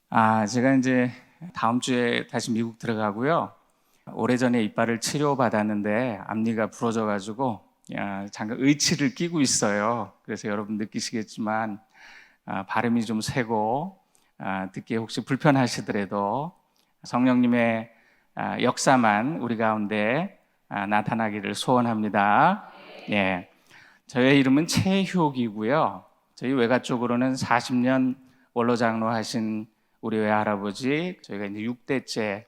제가 이제 다음 주에 다시 미국 들어가고요. 오래전에 이빨을 치료받았는데 앞니가 부러져가지고 잠깐 의치를 끼고 있어요. 그래서 여러분 느끼시겠지만 발음이 좀 세고 듣기에 혹시 불편하시더라도 성령님의 역사만 우리 가운데 나타나기를 소원합니다. 예, 저의 이름은 최효기고요. 저희 외가 쪽으로는 40년 원로장로 하신 우리 외할아버지, 저희가 이제 6대째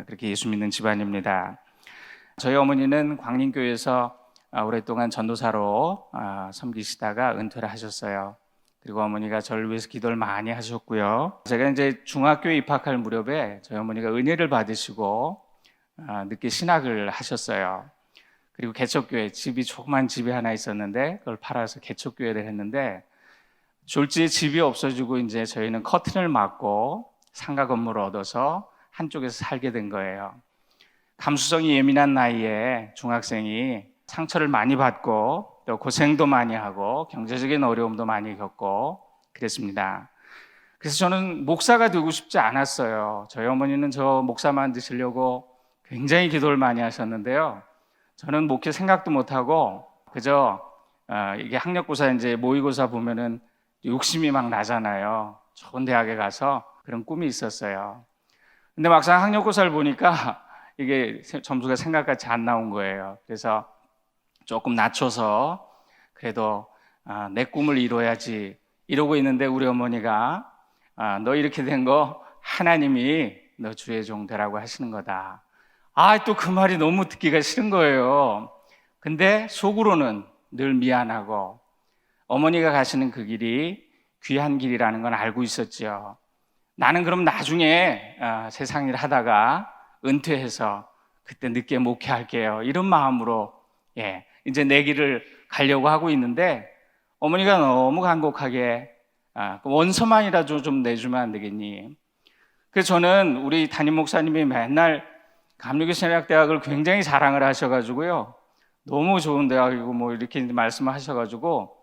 그렇게 예수 믿는 집안입니다. 저희 어머니는 광림교회에서 오랫동안 전도사로 섬기시다가 은퇴를 하셨어요. 그리고 어머니가 저를 위해서 기도를 많이 하셨고요. 제가 이제 중학교에 입학할 무렵에 저희 어머니가 은혜를 받으시고 늦게 신학을 하셨어요. 그리고 개척교회, 조그만 집이 하나 있었는데 그걸 팔아서 개척교회를 했는데 졸지에 집이 없어지고 이제 저희는 커튼을 막고 상가 건물을 얻어서 한쪽에서 살게 된 거예요. 감수성이 예민한 나이에 중학생이 상처를 많이 받고 또 고생도 많이 하고 경제적인 어려움도 많이 겪고 그랬습니다. 그래서 저는 목사가 되고 싶지 않았어요. 저희 어머니는 저 목사 만드시려고 굉장히 기도를 많이 하셨는데요. 저는 목회 생각도 못하고 그저 이게 학력고사 이제 모의고사 보면은 욕심이 막 나잖아요. 좋은 대학에 가서 그런 꿈이 있었어요. 근데 막상 학력고사를 보니까 이게 점수가 생각같이 안 나온 거예요. 그래서 조금 낮춰서 그래도 내 꿈을 이뤄야지 이러고 있는데 우리 어머니가 너 이렇게 된 거 하나님이 너 주의 종 되라고 하시는 거다. 또 그 말이 너무 듣기가 싫은 거예요. 근데 속으로는 늘 미안하고 어머니가 가시는 그 길이 귀한 길이라는 건 알고 있었죠. 나는 그럼 나중에 세상 일 하다가 은퇴해서 그때 늦게 목회할게요. 이런 마음으로 이제 내 길을 가려고 하고 있는데 어머니가 너무 간곡하게 원서만이라도 좀 내주면 안 되겠니? 그래서 저는 우리 담임 목사님이 맨날 감리교신학대학을 굉장히 자랑을 하셔가지고요. 너무 좋은 대학이고 뭐 이렇게 말씀을 하셔가지고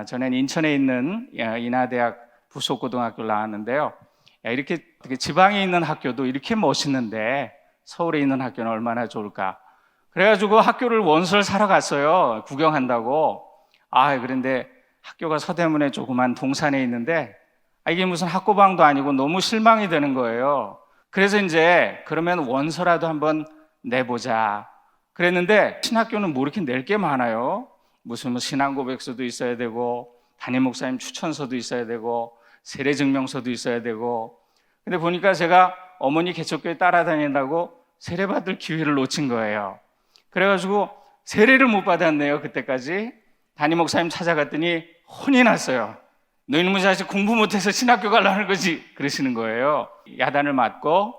저는 인천에 있는 인하대학 부속고등학교를 나왔는데요. 이렇게 지방에 있는 학교도 이렇게 멋있는데 서울에 있는 학교는 얼마나 좋을까. 그래가지고 학교를 원서를 사러 갔어요. 구경한다고. 그런데 학교가 서대문에 조그만 동산에 있는데 이게 무슨 학고방도 아니고 너무 실망이 되는 거예요. 그래서 이제 그러면 원서라도 한번 내보자 그랬는데 신학교는 뭐 이렇게 낼 게 많아요. 무슨 신앙고백서도 있어야 되고 담임 목사님 추천서도 있어야 되고 세례증명서도 있어야 되고. 근데 보니까 제가 어머니 개척교회 따라다닌다고 세례받을 기회를 놓친 거예요. 그래가지고 세례를 못 받았네요. 그때까지 담임 목사님 찾아갔더니 혼이 났어요. 너 이놈의 자식 공부 못해서 신학교 가려는 거지 그러시는 거예요. 야단을 맞고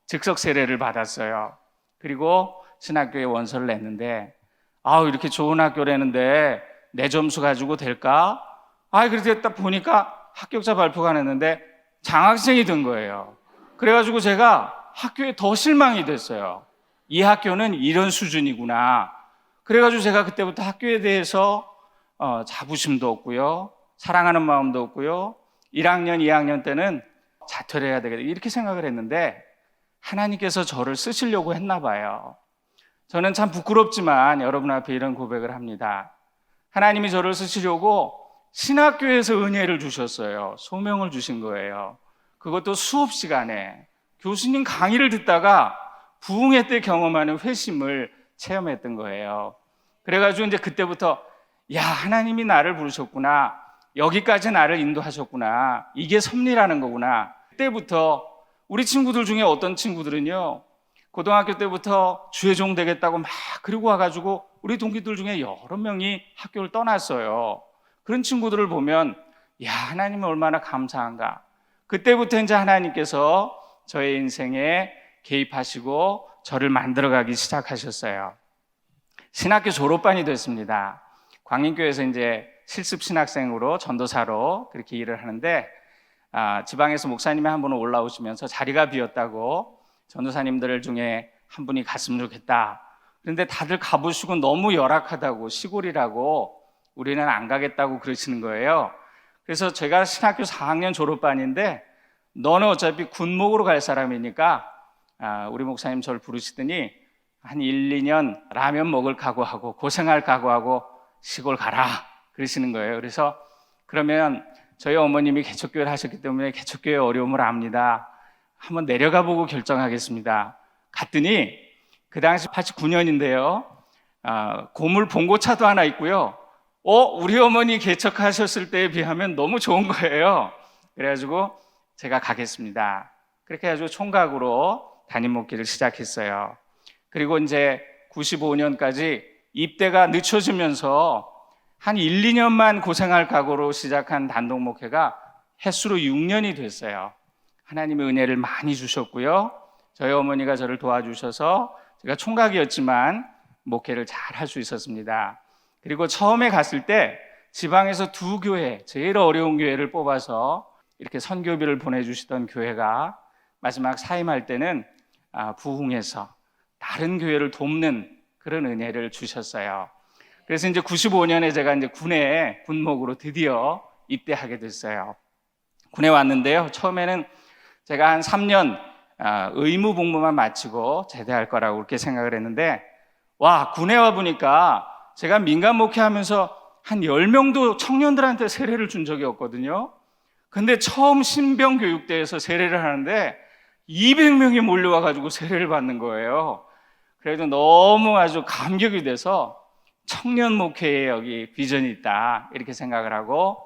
즉석 세례를 받았어요. 그리고 신학교에 원서를 냈는데 이렇게 좋은 학교라는데 내 점수 가지고 될까? 그래서 딱 보니까 합격자 발표가 났는데 장학생이 된 거예요. 그래가지고 제가 학교에 더 실망이 됐어요. 이 학교는 이런 수준이구나. 그래가지고 제가 그때부터 학교에 대해서 자부심도 없고요, 사랑하는 마음도 없고요, 1학년, 2학년 때는 자퇴를 해야 되겠다 이렇게 생각을 했는데 하나님께서 저를 쓰시려고 했나 봐요. 저는 참 부끄럽지만 여러분 앞에 이런 고백을 합니다. 하나님이 저를 쓰시려고 신학교에서 은혜를 주셨어요. 소명을 주신 거예요. 그것도 수업 시간에 교수님 강의를 듣다가 부흥회 때 경험하는 회심을 체험했던 거예요. 그래가지고 이제 그때부터 하나님이 나를 부르셨구나, 여기까지 나를 인도하셨구나, 이게 섭리라는 거구나. 그때부터 우리 친구들 중에 어떤 친구들은요, 고등학교 때부터 주의 종 되겠다고 막 그러고 와가지고 우리 동기들 중에 여러 명이 학교를 떠났어요. 그런 친구들을 보면 하나님이 얼마나 감사한가. 그때부터 이제 하나님께서 저의 인생에 개입하시고 저를 만들어가기 시작하셨어요. 신학교 졸업반이 됐습니다. 광림교회에서 이제 실습 신학생으로 전도사로 그렇게 일을 하는데 지방에서 목사님이 한 분은 올라오시면서 자리가 비었다고 전도사님들 중에 한 분이 갔으면 좋겠다. 그런데 다들 가보시고 너무 열악하다고, 시골이라고 우리는 안 가겠다고 그러시는 거예요. 그래서 제가 신학교 4학년 졸업반인데 너는 어차피 군목으로 갈 사람이니까 우리 목사님 저를 부르시더니 한 1, 2년 라면 먹을 각오하고 고생할 각오하고 시골 가라 그러시는 거예요. 그래서 그러면 저희 어머님이 개척교회를 하셨기 때문에 개척교회 어려움을 압니다. 한번 내려가 보고 결정하겠습니다. 갔더니 그 당시 89년인데요. 고물 봉고차도 하나 있고요. 우리 어머니 개척하셨을 때에 비하면 너무 좋은 거예요. 그래가지고 제가 가겠습니다. 그렇게 해가지고 총각으로 담임 목회를 시작했어요. 그리고 이제 95년까지 입대가 늦춰지면서 한 1, 2년만 고생할 각오로 시작한 단독 목회가 횟수로 6년이 됐어요. 하나님의 은혜를 많이 주셨고요. 저희 어머니가 저를 도와주셔서 제가 총각이었지만 목회를 잘 할 수 있었습니다. 그리고 처음에 갔을 때 지방에서 2교회, 제일 어려운 교회를 뽑아서 이렇게 선교비를 보내주시던 교회가 마지막 사임할 때는 부흥해서 다른 교회를 돕는 그런 은혜를 주셨어요. 그래서 이제 95년에 제가 이제 군에 군목으로 드디어 입대하게 됐어요. 군에 왔는데요. 처음에는 제가 한 3년 의무 복무만 마치고 제대할 거라고 그렇게 생각을 했는데 군에 와 보니까 제가 민간 목회하면서 한 10명도 청년들한테 세례를 준 적이 없거든요. 근데 처음 신병 교육대에서 세례를 하는데 200명이 몰려와가지고 세례를 받는 거예요. 그래도 너무 아주 감격이 돼서 청년 목회에 여기 비전이 있다 이렇게 생각을 하고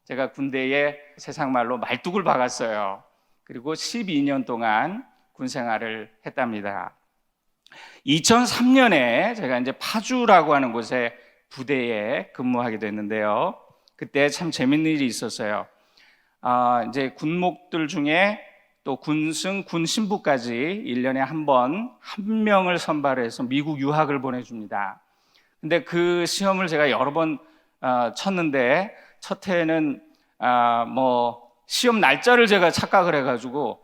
제가 군대에 세상 말로 말뚝을 박았어요. 그리고 12년 동안 군 생활을 했답니다. 2003년에 제가 이제 파주라고 하는 곳에 부대에 근무하게 됐는데요. 그때 참 재밌는 일이 있었어요. 이제 군목들 중에 또 군승, 군 신부까지 1년에 한 번 한 명을 선발해서 미국 유학을 보내줍니다. 근데 그 시험을 제가 여러 번 쳤는데 첫 해에는 시험 날짜를 제가 착각을 해가지고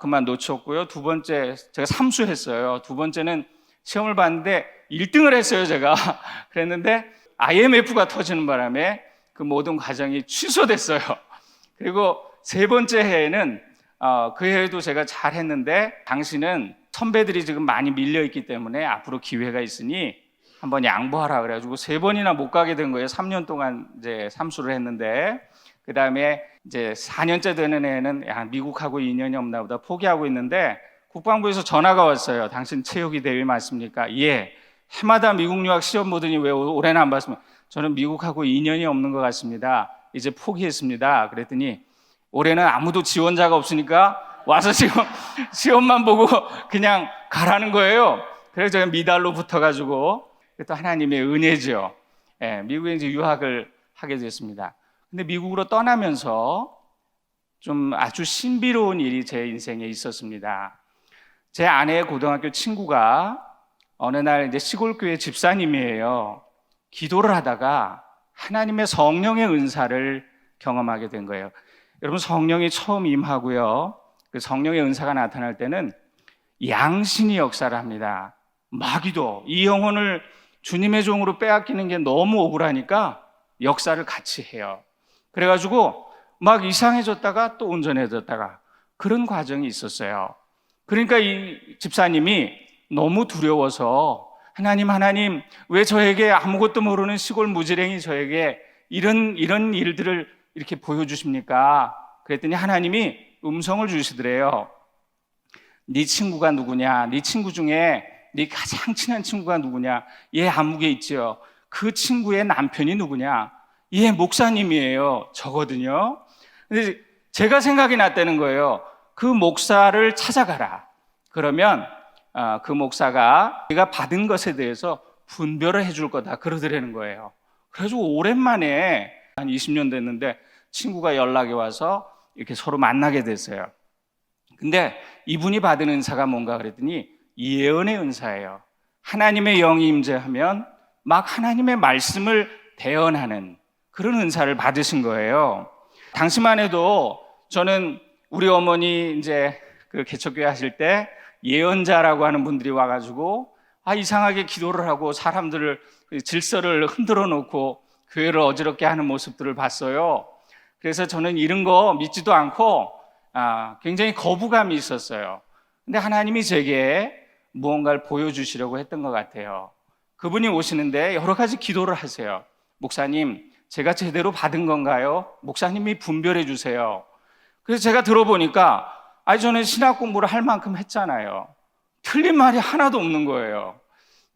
그만 놓쳤고요. 두 번째 제가 삼수했어요. 두 번째는 시험을 봤는데 1등을 했어요, 제가. 그랬는데 IMF가 터지는 바람에 그 모든 과정이 취소됐어요. 그리고 세 번째 해에는 그 해에도 제가 잘했는데 당신은 선배들이 지금 많이 밀려있기 때문에 앞으로 기회가 있으니 한번 양보하라 그래가지고 3번이나 못 가게 된 거예요. 3년 동안 이제 삼수를 했는데 그 다음에 이제 4년째 되는 해에는 미국하고 인연이 없나 보다 포기하고 있는데 국방부에서 전화가 왔어요. 당신 체육이 대위 맞습니까? 예. 해마다 미국 유학 시험 보더니 왜 올해는 안 봤습니까? 저는 미국하고 인연이 없는 것 같습니다. 이제 포기했습니다. 그랬더니 올해는 아무도 지원자가 없으니까 와서 지금 시험만 보고 그냥 가라는 거예요. 그래서 제가 미달로 붙어가지고 또 하나님의 은혜죠. 미국에 이제 유학을 하게 됐습니다. 근데 미국으로 떠나면서 좀 아주 신비로운 일이 제 인생에 있었습니다. 제 아내의 고등학교 친구가 어느 날 이제 시골교회 집사님이에요. 기도를 하다가 하나님의 성령의 은사를 경험하게 된 거예요. 여러분, 성령이 처음 임하고요. 그 성령의 은사가 나타날 때는 양신이 역사를 합니다. 마귀도 이 영혼을 주님의 종으로 빼앗기는 게 너무 억울하니까 역사를 같이 해요. 그래가지고 막 이상해졌다가 또 온전해졌다가 그런 과정이 있었어요. 그러니까 이 집사님이 너무 두려워서 하나님 왜 저에게 아무것도 모르는 시골 무지랭이 저에게 이런 일들을 이렇게 보여주십니까? 그랬더니 하나님이 음성을 주시더래요. 네 친구가 누구냐? 네 친구 중에 네 가장 친한 친구가 누구냐? 얘 암흑에 있지요. 그 친구의 남편이 누구냐? 얘 목사님이에요. 저거든요. 근데 제가 생각이 났다는 거예요. 그 목사를 찾아가라. 그러면 그 목사가 내가 받은 것에 대해서 분별을 해줄 거다. 그러더라는 거예요. 그래가지고 오랜만에 한 20년 됐는데 친구가 연락이 와서 이렇게 서로 만나게 됐어요. 근데 이분이 받은 은사가 뭔가 그랬더니 예언의 은사예요. 하나님의 영이 임재하면 막 하나님의 말씀을 대언하는 그런 은사를 받으신 거예요. 당시만 해도 저는 우리 어머니 이제 그 개척교회 하실 때 예언자라고 하는 분들이 와가지고 이상하게 기도를 하고 사람들을 질서를 흔들어 놓고 교회를 어지럽게 하는 모습들을 봤어요. 그래서 저는 이런 거 믿지도 않고 굉장히 거부감이 있었어요. 근데 하나님이 제게 무언가를 보여주시려고 했던 것 같아요. 그분이 오시는데 여러 가지 기도를 하세요. 목사님, 제가 제대로 받은 건가요? 목사님이 분별해 주세요. 그래서 제가 들어보니까 저는 신학 공부를 할 만큼 했잖아요. 틀린 말이 하나도 없는 거예요.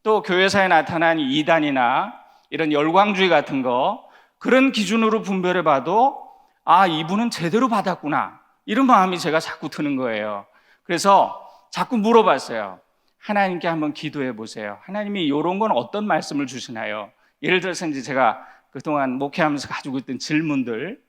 또 교회사에 나타난 이단이나 이런 열광주의 같은 거, 그런 기준으로 분별해 봐도 이분은 제대로 받았구나, 이런 마음이 제가 자꾸 드는 거예요. 그래서 자꾸 물어봤어요. 하나님께 한번 기도해 보세요. 하나님이 이런 건 어떤 말씀을 주시나요? 예를 들어서 이제 제가 그동안 목회하면서 가지고 있던 질문들.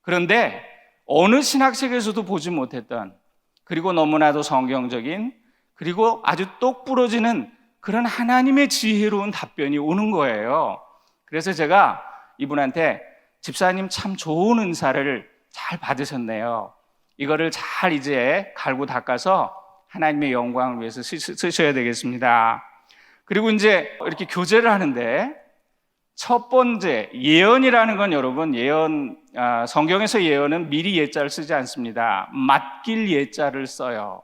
그런데 어느 신학책에서도 보지 못했던, 그리고 너무나도 성경적인, 그리고 아주 똑 부러지는 그런 하나님의 지혜로운 답변이 오는 거예요. 그래서 제가 이분한테 집사님 참 좋은 은사를 잘 받으셨네요. 이거를 잘 이제 갈고 닦아서 하나님의 영광을 위해서 쓰셔야 되겠습니다. 그리고 이제 이렇게 교제를 하는데 첫 번째, 예언이라는 건 여러분, 성경에서 예언은 미리 예자를 쓰지 않습니다. 맡길 예자를 써요.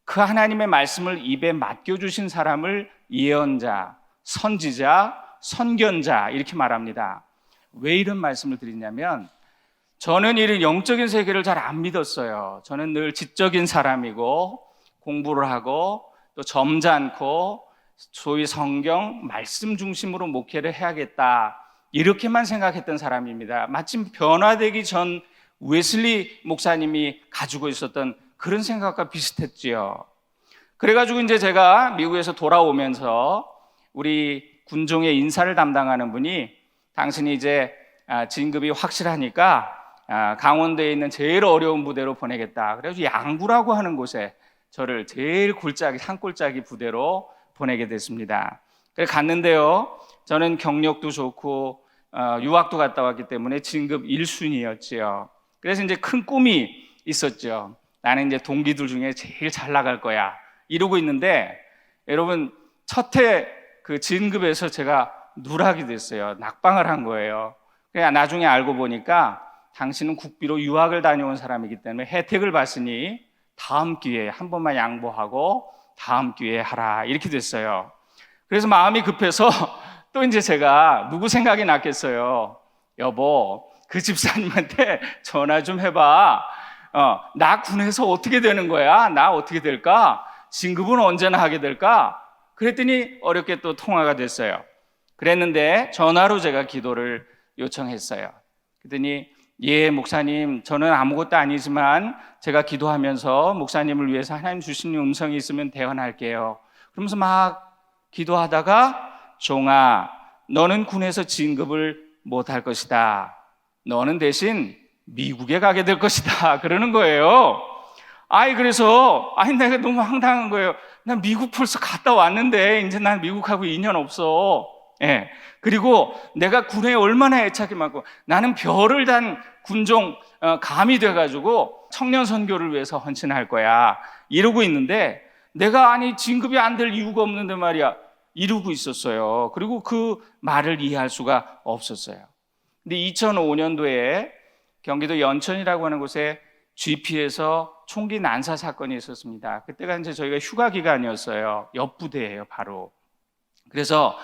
그 하나님의 말씀을 입에 맡겨주신 사람을 예언자, 선지자, 선견자 이렇게 말합니다. 왜 이런 말씀을 드리냐면, 저는 이런 영적인 세계를 잘 안 믿었어요. 저는 늘 지적인 사람이고 공부를 하고 또 점잖고 소위 성경 말씀 중심으로 목회를 해야겠다, 이렇게만 생각했던 사람입니다. 마침 변화되기 전 웨슬리 목사님이 가지고 있었던 그런 생각과 비슷했지요. 그래가지고 이제 제가 미국에서 돌아오면서 우리 군종의 인사를 담당하는 분이, 당신이 이제 진급이 확실하니까 강원도에 있는 제일 어려운 부대로 보내겠다. 그래서 양구라고 하는 곳에 저를 제일 산골짜기 부대로 보내게 됐습니다. 그래서 갔는데요, 저는 경력도 좋고 유학도 갔다 왔기 때문에 진급 1순위였지요. 그래서 이제 큰 꿈이 있었죠. 나는 이제 동기들 중에 제일 잘 나갈 거야, 이러고 있는데, 여러분, 첫 해 그 진급에서 제가 누락이 됐어요. 낙방을 한 거예요. 그냥 나중에 알고 보니까 당신은 국비로 유학을 다녀온 사람이기 때문에 혜택을 받으니 다음 기회에 한 번만 양보하고 다음 기회에 하라, 이렇게 됐어요. 그래서 마음이 급해서 또 이제 제가 누구 생각이 났겠어요. 여보, 그 집사님한테 전화 좀 해봐. 나 군에서 어떻게 되는 거야? 나 어떻게 될까? 진급은 언제나 하게 될까? 그랬더니 어렵게 또 통화가 됐어요. 그랬는데 전화로 제가 기도를 요청했어요. 그랬더니, 예, 목사님, 저는 아무것도 아니지만 제가 기도하면서 목사님을 위해서 하나님 주신 음성이 있으면 대언할게요. 그러면서 막 기도하다가, 종아, 너는 군에서 진급을 못할 것이다. 너는 대신 미국에 가게 될 것이다, 그러는 거예요. 그래서 내가 너무 황당한 거예요. 난 미국 벌써 갔다 왔는데 이제 난 미국하고 인연 없어. 예. 그리고 내가 군에 얼마나 애착이 많고, 나는 별을 단 군종 감이 돼가지고 청년 선교를 위해서 헌신할 거야, 이러고 있는데, 내가 진급이 안 될 이유가 없는데 말이야, 이러고 있었어요. 그리고 그 말을 이해할 수가 없었어요. 근데 2005년도에 경기도 연천이라고 하는 곳에 GP에서 총기 난사 사건이 있었습니다. 그때가 이제 저희가 휴가 기간이었어요. 옆 부대예요, 바로. 그래서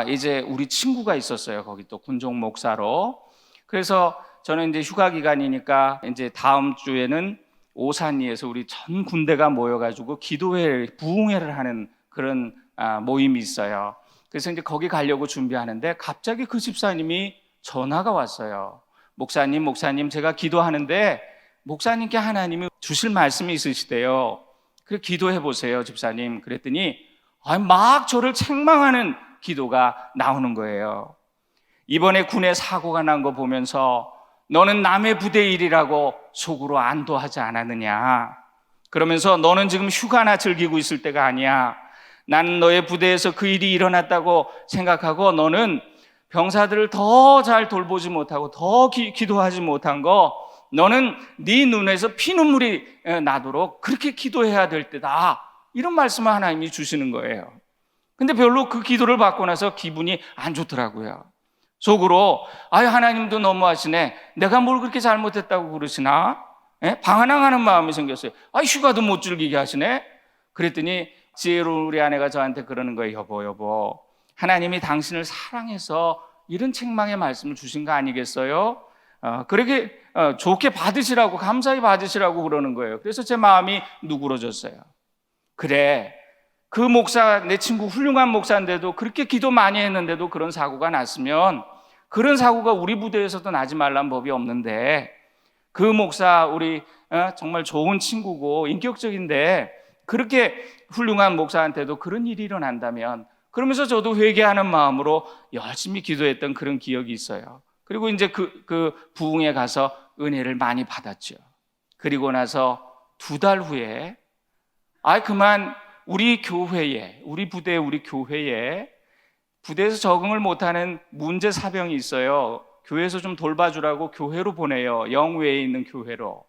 이제 우리 친구가 있었어요. 거기 또 군종 목사로. 그래서 저는 이제 휴가 기간이니까 이제 다음 주에는 오산리에서 우리 전 군대가 모여가지고 기도회, 부흥회를 하는 그런 모임이 있어요. 그래서 이제 거기 가려고 준비하는데 갑자기 그 집사님이 전화가 왔어요. 목사님, 제가 기도하는데 목사님께 하나님이 주실 말씀이 있으시대요. 그래, 기도해 보세요, 집사님. 그랬더니 막 저를 책망하는 기도가 나오는 거예요. 이번에 군에 사고가 난 거 보면서 너는 남의 부대 일이라고 속으로 안도하지 않았느냐. 그러면서 너는 지금 휴가나 즐기고 있을 때가 아니야. 나는 너의 부대에서 그 일이 일어났다고 생각하고 너는 병사들을 더 잘 돌보지 못하고 더 기도하지 못한 거, 너는 네 눈에서 피눈물이 나도록 그렇게 기도해야 될 때다, 이런 말씀을 하나님이 주시는 거예요. 근데 별로 그 기도를 받고 나서 기분이 안 좋더라고요. 속으로 하나님도 너무하시네, 내가 뭘 그렇게 잘못했다고 그러시나? 방한하는 마음이 생겼어요. 휴가도 못 즐기게 하시네. 그랬더니 지혜로운 우리 아내가 저한테 그러는 거예요. 여보, 하나님이 당신을 사랑해서 이런 책망의 말씀을 주신 거 아니겠어요? 그렇게 좋게 받으시라고, 감사히 받으시라고 그러는 거예요. 그래서 제 마음이 누그러졌어요. 그래, 그 목사, 내 친구 훌륭한 목사인데도, 그렇게 기도 많이 했는데도 그런 사고가 났으면, 그런 사고가 우리 부대에서도 나지 말란 법이 없는데, 그 목사 우리 정말 좋은 친구고 인격적인데 그렇게 훌륭한 목사한테도 그런 일이 일어난다면, 그러면서 저도 회개하는 마음으로 열심히 기도했던 그런 기억이 있어요. 그리고 이제 그 부흥에 가서 은혜를 많이 받았죠. 그리고 나서 2달 후에 그만 우리 교회에, 우리 부대, 우리 교회에 부대에서 적응을 못하는 문제 사병이 있어요. 교회에서 좀 돌봐주라고 교회로 보내요. 영외에 있는 교회로.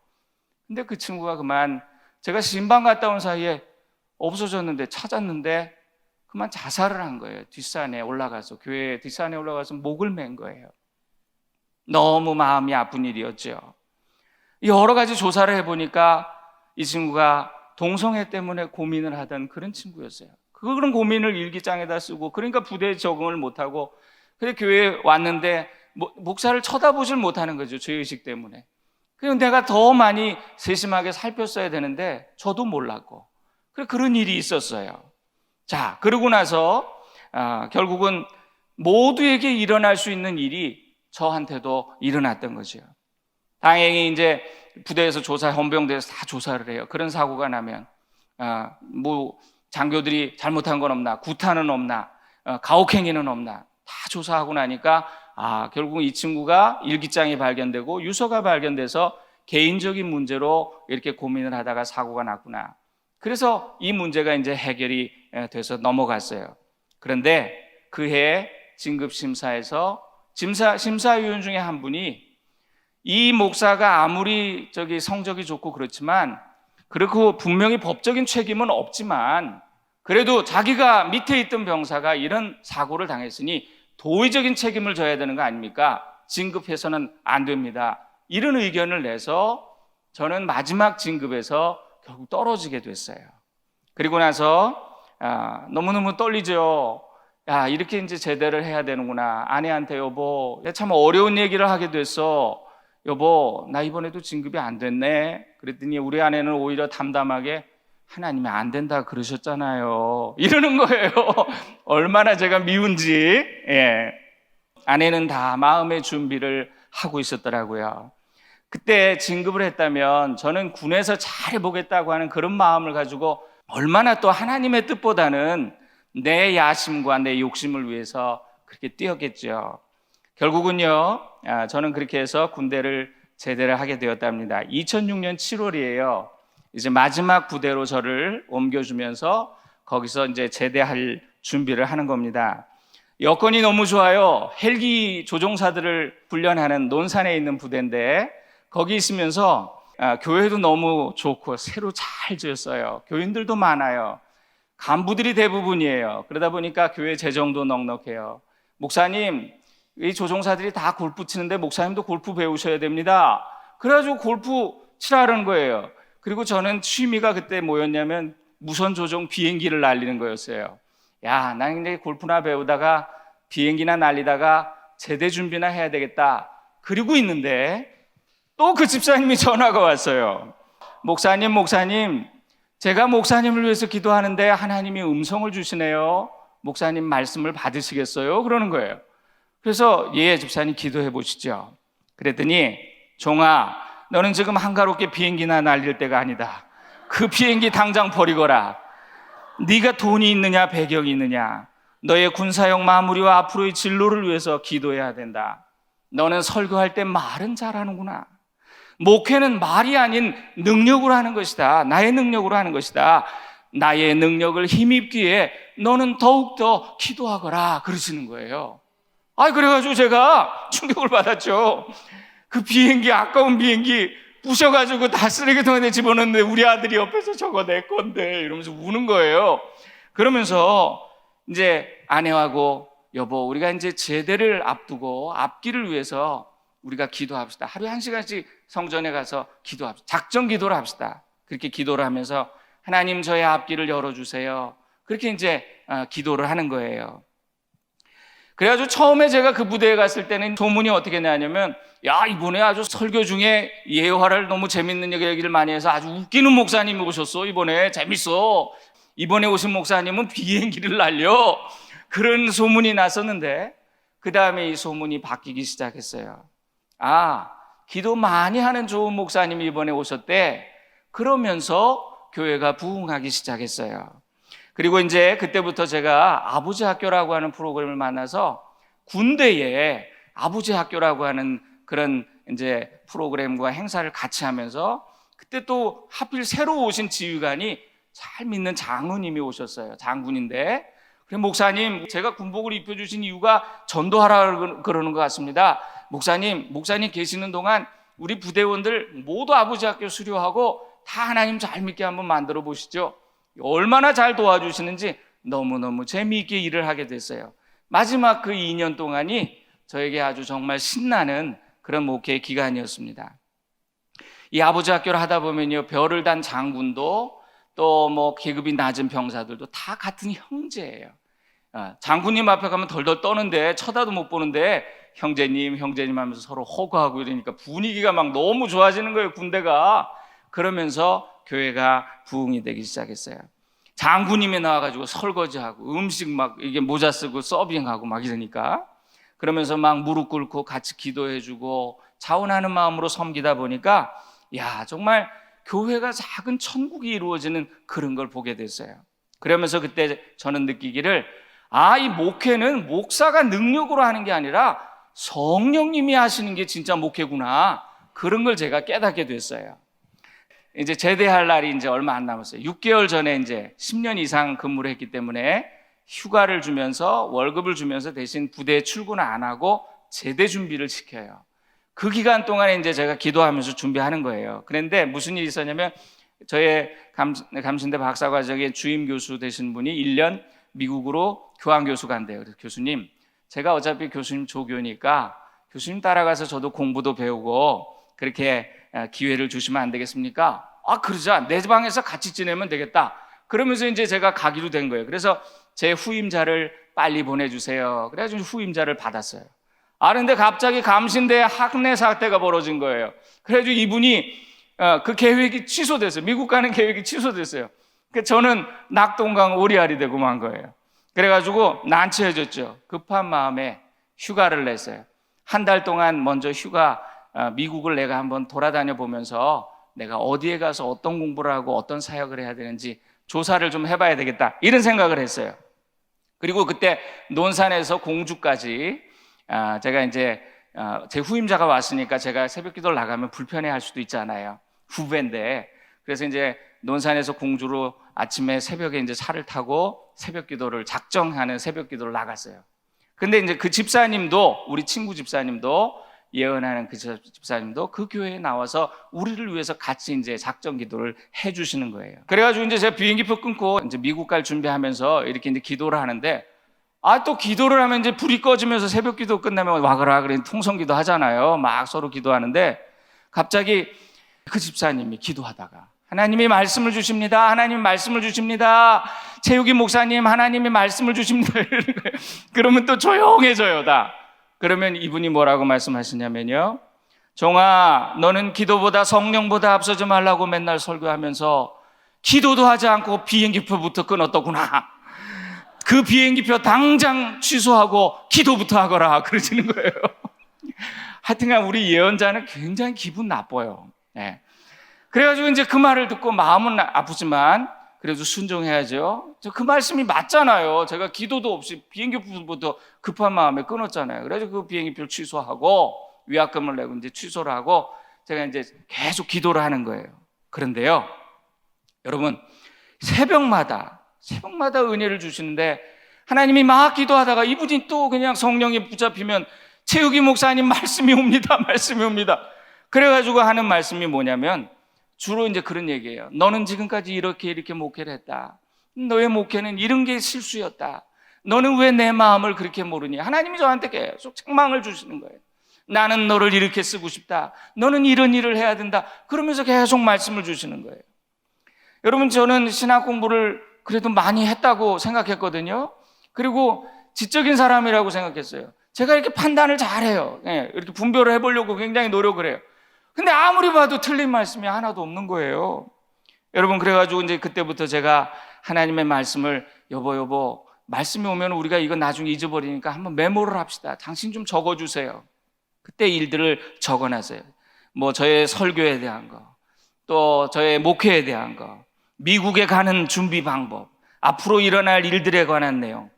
근데 그 친구가 그만, 제가 신방 갔다 온 사이에 없어졌는데, 찾았는데 그만 자살을 한 거예요. 뒷산에 올라가서, 교회 뒷산에 올라가서 목을 맨 거예요. 너무 마음이 아픈 일이었죠. 여러 가지 조사를 해보니까 이 친구가 동성애 때문에 고민을 하던 그런 친구였어요. 그런 고민을 일기장에다 쓰고, 그러니까 부대에 적응을 못하고, 그래 교회에 왔는데 목사를 쳐다보질 못하는 거죠. 죄의식 때문에. 그래서 내가 더 많이 세심하게 살폈어야 되는데 저도 몰랐고, 그런 일이 있었어요. 자, 그러고 나서 결국은 모두에게 일어날 수 있는 일이 저한테도 일어났던 거죠. 다행히 이제 부대에서 헌병대에서 다 조사를 해요. 그런 사고가 나면 장교들이 잘못한 건 없나, 구타는 없나, 가혹행위는 없나, 다 조사하고 나니까 결국 이 친구가 일기장이 발견되고 유서가 발견돼서 개인적인 문제로 이렇게 고민을 하다가 사고가 났구나. 그래서 이 문제가 이제 해결이 돼서 넘어갔어요. 그런데 그 해 진급심사에서 심사위원 중에 한 분이, 이 목사가 아무리 성적이 좋고 그렇지만, 그렇고 분명히 법적인 책임은 없지만, 그래도 자기가 밑에 있던 병사가 이런 사고를 당했으니 도의적인 책임을 져야 되는 거 아닙니까? 진급해서는 안 됩니다. 이런 의견을 내서 저는 마지막 진급에서 결국 떨어지게 됐어요. 그리고 나서 너무너무 떨리죠. 이렇게 이제 제대를 해야 되는구나. 아내한테, 여보, 참 어려운 얘기를 하게 됐어. 여보, 나 이번에도 진급이 안 됐네. 그랬더니 우리 아내는 오히려 담담하게, 하나님이 안 된다 그러셨잖아요, 이러는 거예요. 얼마나 제가 미운지. 아내는 다 마음의 준비를 하고 있었더라고요. 그때 진급을 했다면 저는 군에서 잘해보겠다고 하는 그런 마음을 가지고 얼마나 또 하나님의 뜻보다는 내 야심과 내 욕심을 위해서 그렇게 뛰었겠죠. 결국은요, 저는 그렇게 해서 군대를 제대를 하게 되었답니다. 2006년 7월이에요. 이제 마지막 부대로 저를 옮겨주면서 거기서 이제 제대할 준비를 하는 겁니다. 여건이 너무 좋아요. 헬기 조종사들을 훈련하는 논산에 있는 부대인데, 거기 있으면서 교회도 너무 좋고 새로 잘 지었어요. 교인들도 많아요. 간부들이 대부분이에요. 그러다 보니까 교회 재정도 넉넉해요. 목사님, 이 조종사들이 다 골프 치는데 목사님도 골프 배우셔야 됩니다. 그래가지고 골프 치라는 거예요. 그리고 저는 취미가 그때 뭐였냐면 무선 조종 비행기를 날리는 거였어요. 난 이제 골프나 배우다가 비행기나 날리다가 제대 준비나 해야 되겠다. 그러고 있는데 또 그 집사님이 전화가 왔어요. 목사님, 제가 목사님을 위해서 기도하는데 하나님이 음성을 주시네요. 목사님 말씀을 받으시겠어요? 그러는 거예요. 그래서 집사님 기도해 보시죠. 그랬더니, 종아, 너는 지금 한가롭게 비행기나 날릴 때가 아니다. 그 비행기 당장 버리거라. 네가 돈이 있느냐 배경이 있느냐, 너의 군사형 마무리와 앞으로의 진로를 위해서 기도해야 된다. 너는 설교할 때 말은 잘하는구나. 목회는 말이 아닌 능력으로 하는 것이다. 나의 능력으로 하는 것이다. 나의 능력을 힘입기에 너는 더욱더 기도하거라 그러시는 거예요. 그래가지고 제가 충격을 받았죠. 그 비행기, 아까운 비행기 부셔가지고 다 쓰레기통에 집어넣는데 우리 아들이 옆에서 저거 내 건데 이러면서 우는 거예요. 그러면서 이제 아내하고, 여보, 우리가 이제 제대를 앞두고 앞길을 위해서 우리가 기도합시다. 하루에 1시간씩 성전에 가서 기도합시다. 작정 기도를 합시다. 그렇게 기도를 하면서 하나님 저의 앞길을 열어주세요. 그렇게 이제 기도를 하는 거예요. 그래가지고 처음에 제가 그 무대에 갔을 때는 소문이 어떻게 나냐면, 야, 이번에 아주 설교 중에 예화를 너무 재밌는 얘기를 많이 해서 아주 웃기는 목사님이 오셨어. 이번에 재밌어. 이번에 오신 목사님은 비행기를 날려. 그런 소문이 났었는데, 그 다음에 이 소문이 바뀌기 시작했어요. 아, 기도 많이 하는 좋은 목사님이 이번에 오셨대. 그러면서 교회가 부흥하기 시작했어요. 그리고 이제 그때부터 제가 아버지 학교라고 하는 프로그램을 만나서 군대에 아버지 학교라고 하는 그런 이제 프로그램과 행사를 같이 하면서, 그때 또 하필 새로 오신 지휘관이 잘 믿는 장로님이 오셨어요. 장군인데, 그래 목사님, 제가 군복을 입혀주신 이유가 전도하라 그러는 것 같습니다. 목사님 계시는 동안 우리 부대원들 모두 아버지 학교 수료하고 다 하나님 잘 믿게 한번 만들어 보시죠. 얼마나 잘 도와주시는지 너무너무 재미있게 일을 하게 됐어요. 마지막 그 2년 동안이 저에게 아주 정말 신나는 그런 목회 기간이었습니다. 이 아버지 학교를 하다 보면요, 별을 단 장군도 또 뭐 계급이 낮은 병사들도 다 같은 형제예요. 장군님 앞에 가면 덜덜 떠는데 쳐다도 못 보는데 형제님 하면서 서로 호구하고 이러니까 분위기가 막 너무 좋아지는 거예요, 군대가. 그러면서 교회가 부흥이 되기 시작했어요. 장군님이 나와가지고 설거지하고 음식 막 이게 모자 쓰고 서빙하고 막 이러니까, 그러면서 막 무릎 꿇고 같이 기도해주고 자원하는 마음으로 섬기다 보니까, 야, 정말 교회가 작은 천국이 이루어지는 그런 걸 보게 됐어요. 그러면서 그때 저는 느끼기를, 이 목회는 목사가 능력으로 하는 게 아니라 성령님이 하시는 게 진짜 목회구나. 그런 걸 제가 깨닫게 됐어요. 이제 제대할 날이 이제 얼마 안 남았어요. 6개월 전에 이제 10년 이상 근무를 했기 때문에 휴가를 주면서 월급을 주면서 대신 부대에 출근을 안 하고 제대 준비를 시켜요. 그 기간 동안에 이제 제가 기도하면서 준비하는 거예요. 그런데 무슨 일이 있었냐면, 저의 감신대 박사과정의 주임 교수 되신 분이 1년 미국으로 교환교수 간대요. 그래서 교수님, 제가 어차피 교수님 조교니까 교수님 따라가서 저도 공부도 배우고 그렇게 기회를 주시면 안 되겠습니까? 그러자, 내 방에서 같이 지내면 되겠다. 그러면서 이제 제가 가기로 된 거예요. 그래서 제 후임자를 빨리 보내주세요. 그래가지고 후임자를 받았어요. 근데 갑자기 감신대 학내 사태가 벌어진 거예요. 그래가지고 이분이 그 계획이 취소됐어요. 미국 가는 계획이 취소됐어요. 그러니까 저는 낙동강 오리알이 되고 만 거예요. 그래가지고 난처해졌죠. 급한 마음에 휴가를 냈어요. 한 달 동안 먼저 미국을 내가 한번 돌아다녀 보면서 내가 어디에 가서 어떤 공부를 하고 어떤 사역을 해야 되는지 조사를 좀 해봐야 되겠다, 이런 생각을 했어요. 그리고 그때 논산에서 공주까지 제가 이제 제 후임자가 왔으니까 제가 새벽 기도를 나가면 불편해할 수도 있잖아요. 후배인데. 그래서 이제 논산에서 공주로 아침에 새벽에 이제 차를 타고 새벽 기도를 작정하는 새벽 기도를 나갔어요. 근데 이제 그 집사님도, 우리 친구 집사님도, 예언하는 그 집사님도 그 교회에 나와서 우리를 위해서 같이 이제 작정 기도를 해주시는 거예요. 그래가지고 이제 제가 비행기표 끊고 이제 미국 갈 준비하면서 이렇게 이제 기도를 하는데, 또 기도를 하면 이제 불이 꺼지면서 새벽 기도 끝나면 와그라 그래 통성 기도 하잖아요. 막 서로 기도하는데, 갑자기 그 집사님이 기도하다가 하나님이 말씀을 주십니다. 하나님이 말씀을 주십니다. 최욱이 목사님, 하나님이 말씀을 주십니다. 그러면 또 조용해져요, 다. 그러면 이분이 뭐라고 말씀하시냐면요, 종아, 너는 기도보다 성령보다 앞서지 말라고 맨날 설교하면서 기도도 하지 않고 비행기표부터 끊었더구나. 그 비행기표 당장 취소하고 기도부터 하거라, 그러시는 거예요. 하여튼간 우리 예언자는 굉장히 기분 나빠요. 네. 그래가지고 이제 그 말을 듣고 마음은 아프지만 그래도 순종해야죠. 그 말씀이 맞잖아요. 제가 기도도 없이 비행기표부터 급한 마음에 끊었잖아요. 그래서 그 비행기표를 취소하고 위약금을 내고 이제 취소를 하고 제가 이제 계속 기도를 하는 거예요. 그런데요, 여러분, 새벽마다 은혜를 주시는데, 하나님이 막 기도하다가 이분이 또 그냥 성령에 붙잡히면 최욱이 목사님 말씀이 옵니다. 그래가지고 하는 말씀이 뭐냐면, 주로 이제 그런 얘기예요. 너는 지금까지 이렇게 목회를 했다. 너의 목회는 이런 게 실수였다. 너는 왜 내 마음을 그렇게 모르니? 하나님이 저한테 계속 책망을 주시는 거예요. 나는 너를 이렇게 쓰고 싶다. 너는 이런 일을 해야 된다. 그러면서 계속 말씀을 주시는 거예요. 여러분, 저는 신학 공부를 그래도 많이 했다고 생각했거든요. 그리고 지적인 사람이라고 생각했어요. 제가 이렇게 판단을 잘해요. 이렇게 분별을 해보려고 굉장히 노력을 해요. 근데 아무리 봐도 틀린 말씀이 하나도 없는 거예요. 여러분, 그래가지고 이제 그때부터 제가 하나님의 말씀을 여보 말씀이 오면 우리가 이거 나중에 잊어버리니까 한번 메모를 합시다. 당신 좀 적어주세요. 그때 일들을 적어놨어요. 뭐 저의 설교에 대한 거, 또 저의 목회에 대한 거, 미국에 가는 준비 방법, 앞으로 일어날 일들에 관한 내용,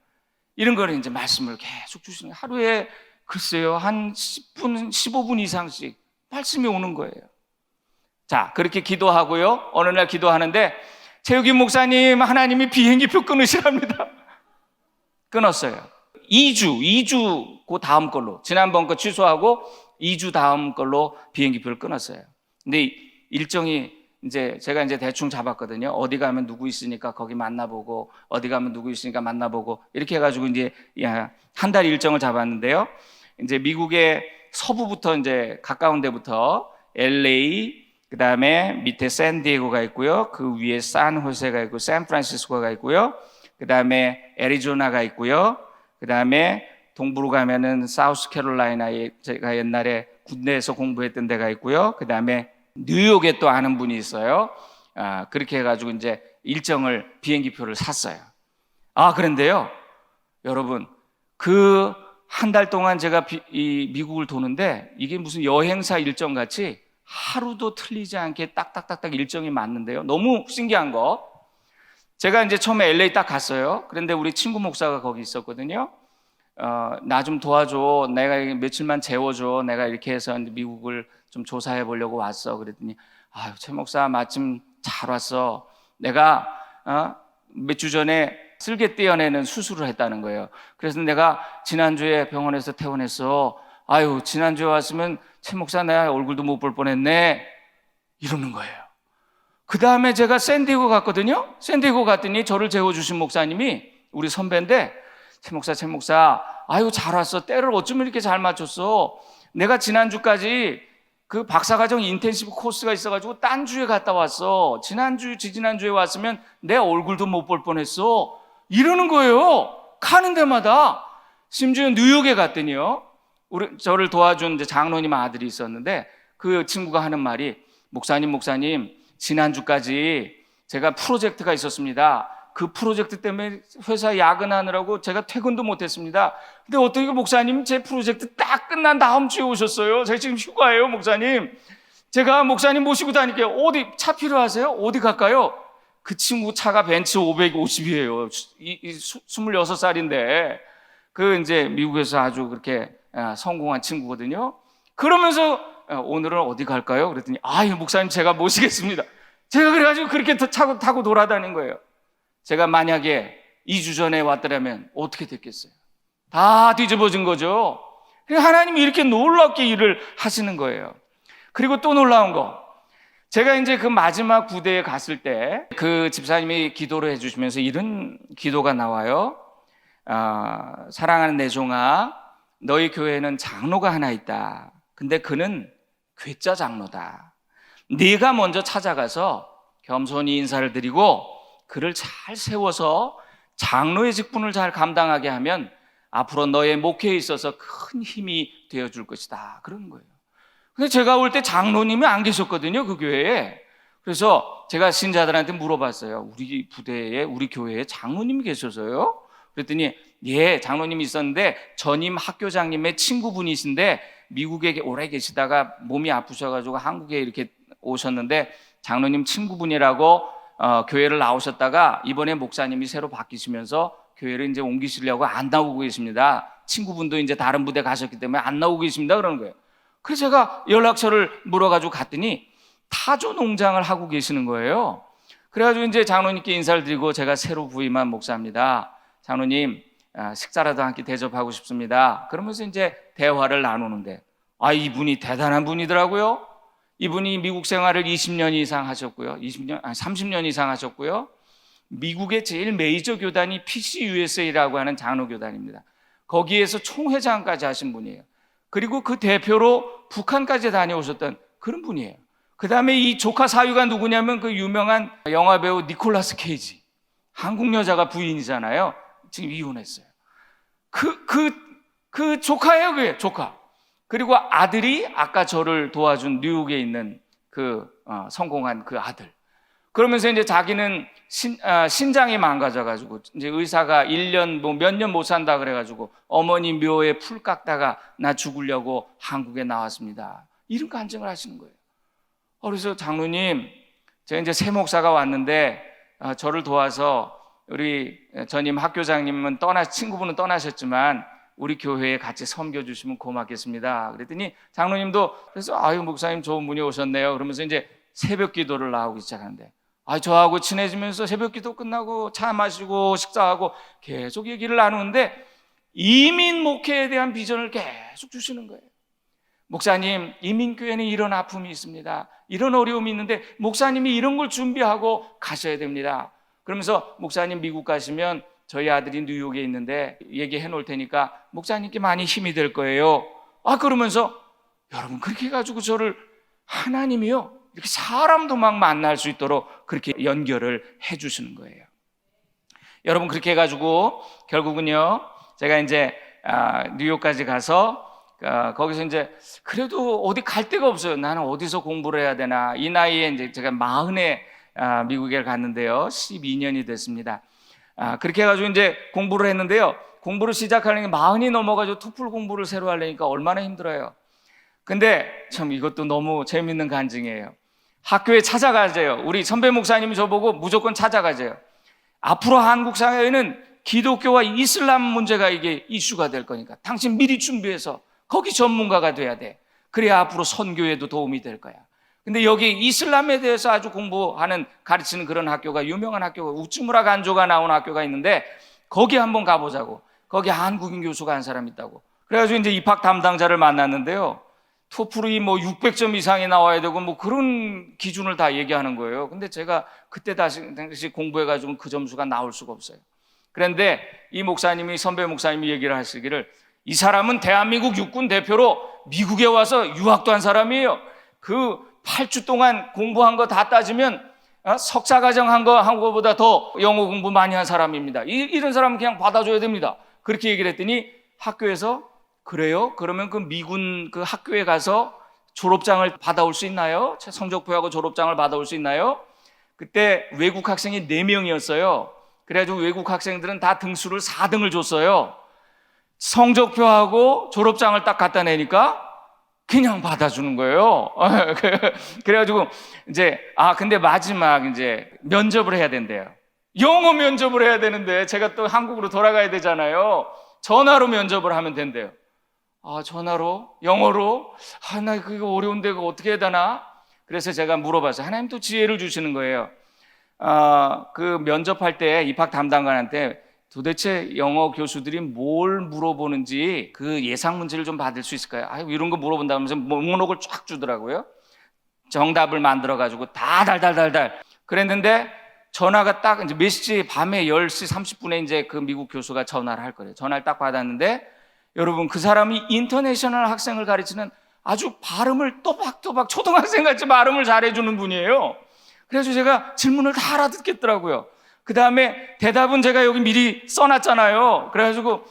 이런 거를 이제 말씀을 계속 주시는 거예요. 하루에 글쎄요 한 10분, 15분 이상씩 말씀이 오는 거예요. 자, 그렇게 기도하고요. 어느 날 기도하는데 최욱임 목사님, 하나님이 비행기표 끊으시랍니다. 끊었어요. 2주 그 다음 걸로, 지난번 거 취소하고 2주 다음 걸로 비행기표를 끊었어요. 근데 일정이 이제 제가 이제 대충 잡았거든요. 어디 가면 누구 있으니까 거기 만나보고, 어디 가면 누구 있으니까 만나보고, 이렇게 해가지고 이제 한 달 일정을 잡았는데요. 이제 미국의 서부부터 이제 가까운 데부터 LA, 그 다음에 밑에 샌디에고가 있고요. 그 위에 산호세가 있고, 샌프란시스코가 있고요. 그 다음에 애리조나가 있고요. 그 다음에 동부로 가면은 사우스캐롤라이나에 제가 옛날에 군대에서 공부했던 데가 있고요. 그 다음에 뉴욕에 또 아는 분이 있어요. 그렇게 해가지고 이제 일정을, 비행기표를 샀어요. 그런데요, 여러분, 그 한 달 동안 제가 이 미국을 도는데 이게 무슨 여행사 일정 같이 하루도 틀리지 않게 딱딱딱딱 일정이 맞는데요. 너무 신기한 거. 제가 이제 처음에 LA 딱 갔어요. 그런데 우리 친구 목사가 거기 있었거든요. 나 좀 도와줘. 내가 며칠만 재워줘. 내가 이렇게 해서 미국을 좀 조사해 보려고 왔어. 그랬더니, 최 목사 마침 잘 왔어. 내가 몇 주 전에 쓸개 떼어내는 수술을 했다는 거예요. 그래서 내가 지난주에 병원에서 퇴원했어. 지난주에 왔으면 최 목사 내가 얼굴도 못 볼 뻔했네. 이러는 거예요. 그 다음에 제가 샌디에고 갔거든요. 샌디에고 갔더니 저를 재워주신 목사님이 우리 선배인데, 최 목사, 잘 왔어. 때를 어쩌면 이렇게 잘 맞췄어. 내가 지난주까지 그 박사과정 인텐시브 코스가 있어가지고 딴 주에 갔다 왔어. 지난주에 왔으면 내 얼굴도 못 볼 뻔했어. 이러는 거예요. 가는 데마다. 심지어 뉴욕에 갔더니요, 저를 도와준 이제 장로님 아들이 있었는데 그 친구가 하는 말이, 목사님, 지난주까지 제가 프로젝트가 있었습니다. 그 프로젝트 때문에 회사 야근하느라고 제가 퇴근도 못했습니다. 근데 어떻게 목사님 제 프로젝트 딱 끝난 다음 주에 오셨어요. 제가 지금 휴가예요, 목사님. 제가 목사님 모시고 다닐게요. 어디 차 필요하세요? 어디 갈까요? 그 친구 차가 벤츠 550이에요. 26살인데 그 이제 미국에서 아주 그렇게 성공한 친구거든요. 그러면서 오늘은 어디 갈까요? 그랬더니 목사님 제가 모시겠습니다. 제가 그래가지고 그렇게 타고 돌아다닌 거예요. 제가 만약에 2주 전에 왔더라면 어떻게 됐겠어요? 다 뒤집어진 거죠. 하나님이 이렇게 놀랍게 일을 하시는 거예요. 그리고 또 놀라운 거, 제가 이제 그 마지막 부대에 갔을 때 그 집사님이 기도를 해주시면서 이런 기도가 나와요. 사랑하는 내 종아, 너희 교회에는 장로가 하나 있다. 근데 그는 괴짜 장로다. 네가 먼저 찾아가서 겸손히 인사를 드리고 그를 잘 세워서 장로의 직분을 잘 감당하게 하면 앞으로 너의 목회에 있어서 큰 힘이 되어줄 것이다. 그런 거예요. 근데 제가 올 때 장로님이 안 계셨거든요, 그 교회에. 그래서 제가 신자들한테 물어봤어요. 우리 부대에, 우리 교회에 장로님이 계셔서요? 그랬더니 장로님이 있었는데 전임 학교장님의 친구분이신데 미국에 오래 계시다가 몸이 아프셔가지고 한국에 이렇게 오셨는데 장로님 친구분이라고 교회를 나오셨다가 이번에 목사님이 새로 바뀌시면서 교회를 이제 옮기시려고 안 나오고 계십니다. 친구분도 이제 다른 부대 가셨기 때문에 안 나오고 계십니다. 그러는 거예요. 그래서 제가 연락처를 물어가지고 갔더니 타조 농장을 하고 계시는 거예요. 그래가지고 이제 장로님께 인사를 드리고 제가 새로 부임한 목사입니다. 장로님, 식사라도 한 끼 대접하고 싶습니다. 그러면서 이제 대화를 나누는데, 이분이 대단한 분이더라고요. 이분이 미국 생활을 20년 이상 하셨고요. 30년 이상 하셨고요. 미국의 제일 메이저 교단이 PCUSA라고 하는 장로 교단입니다. 거기에서 총회장까지 하신 분이에요. 그리고 그 대표로 북한까지 다녀오셨던 그런 분이에요. 그 다음에 이 조카 사위가 누구냐면 그 유명한 영화배우 니콜라스 케이지. 한국 여자가 부인이잖아요. 지금 이혼했어요. 그 조카예요, 그게 조카. 그리고 아들이 아까 저를 도와준 뉴욕에 있는 성공한 그 아들. 그러면서 이제 자기는 신장이 망가져가지고 이제 의사가 1년 몇 년 못 산다 그래가지고 어머니 묘에 풀 깎다가 나 죽으려고 한국에 나왔습니다. 이런 간증을 하시는 거예요. 그래서 장로님, 제가 이제 새 목사가 왔는데 저를 도와서 우리 전임 학교장님은 친구분은 떠나셨지만 우리 교회에 같이 섬겨주시면 고맙겠습니다. 그랬더니 장로님도 그래서 아유 목사님 좋은 분이 오셨네요. 그러면서 이제 새벽 기도를 나오기 시작하는데 저하고 친해지면서 새벽 기도 끝나고 차 마시고 식사하고 계속 얘기를 나누는데 이민 목회에 대한 비전을 계속 주시는 거예요. 목사님, 이민교회는 이런 아픔이 있습니다. 이런 어려움이 있는데 목사님이 이런 걸 준비하고 가셔야 됩니다. 그러면서 목사님 미국 가시면 저희 아들이 뉴욕에 있는데 얘기해 놓을 테니까 목사님께 많이 힘이 될 거예요. 그러면서 여러분 그렇게 해가지고 저를 하나님이요 이렇게 사람도 막 만날 수 있도록 그렇게 연결을 해 주시는 거예요. 여러분 그렇게 해가지고 결국은요 제가 이제 뉴욕까지 가서 거기서 이제 그래도 어디 갈 데가 없어요. 나는 어디서 공부를 해야 되나. 이 나이에 이제 제가 40에 미국에 갔는데요. 12년이 됐습니다. 그렇게 해가지고 이제 공부를 했는데요. 공부를 시작하려니 40이 넘어가지고 토플 공부를 새로 하려니까 얼마나 힘들어요. 근데 참 이것도 너무 재밌는 간증이에요. 학교에 찾아가세요. 우리 선배 목사님이 저보고 무조건 찾아가세요. 앞으로 한국 사회에는 기독교와 이슬람 문제가 이게 이슈가 될 거니까 당신 미리 준비해서 거기 전문가가 돼야 돼. 그래야 앞으로 선교에도 도움이 될 거야. 근데 여기 이슬람에 대해서 아주 공부하는 가르치는 그런 학교가 유명한 학교가 우츠무라 간조가 나온 학교가 있는데 거기 한번 가보자고. 거기 한국인 교수가 한 사람 있다고. 그래가지고 이제 입학 담당자를 만났는데요. 토플이 600점 이상이 나와야 되고 그런 기준을 다 얘기하는 거예요. 근데 제가 그때 당시 공부해가지고 그 점수가 나올 수가 없어요. 그런데 이 목사님이 선배 목사님이 얘기를 하시기를 이 사람은 대한민국 육군 대표로 미국에 와서 유학도 한 사람이에요. 그 8주 동안 공부한 거 다 따지면 석사과정 한 거보다 더 영어 공부 많이 한 사람입니다. 이런 사람은 그냥 받아줘야 됩니다. 그렇게 얘기를 했더니 학교에서 그래요? 그러면 그 미군 그 학교에 가서 졸업장을 받아올 수 있나요? 성적표하고 졸업장을 받아올 수 있나요? 그때 외국 학생이 4명이었어요. 그래가지고 외국 학생들은 다 등수를 4등을 줬어요. 성적표하고 졸업장을 딱 갖다 내니까 그냥 받아주는 거예요. 그래가지고 이제 근데 마지막 이제 면접을 해야 된대요. 영어 면접을 해야 되는데 제가 또 한국으로 돌아가야 되잖아요. 전화로 면접을 하면 된대요. 전화로? 영어로? 나 그거 어려운데 그거 어떻게 해야 되나? 그래서 제가 물어봤어요. 하나님 또 지혜를 주시는 거예요. 그 면접할 때 입학 담당관한테 도대체 영어 교수들이 뭘 물어보는지 그 예상 문제를 좀 받을 수 있을까요? 이런 거 물어본다 하면서 목록을 쫙 주더라고요. 정답을 만들어가지고 다 달달달달. 그랬는데 전화가 딱 이제 몇 시, 밤에 10시 30분에 이제 그 미국 교수가 전화를 할 거예요. 전화를 딱 받았는데 여러분 그 사람이 인터내셔널 학생을 가르치는 아주 발음을 또박또박 초등학생 같이 발음을 잘해주는 분이에요. 그래서 제가 질문을 다 알아듣겠더라고요. 그 다음에 대답은 제가 여기 미리 써놨잖아요. 그래가지고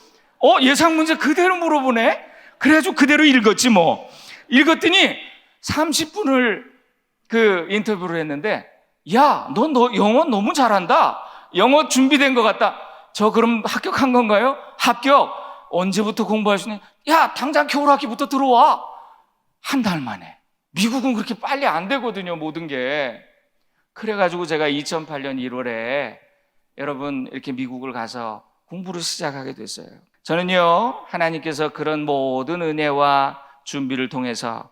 예상 문제 그대로 물어보네. 그래가지고 그대로 읽었지 뭐. 읽었더니 30분을 그 인터뷰를 했는데 야, 너 영어 너무 잘한다. 영어 준비된 것 같다. 저 그럼 합격한 건가요? 합격. 언제부터 공부하시니? 야, 당장 겨울 학기부터 들어와. 한 달 만에. 미국은 그렇게 빨리 안 되거든요, 모든 게. 그래가지고 제가 2008년 1월에 여러분 이렇게 미국을 가서 공부를 시작하게 됐어요. 저는요, 하나님께서 그런 모든 은혜와 준비를 통해서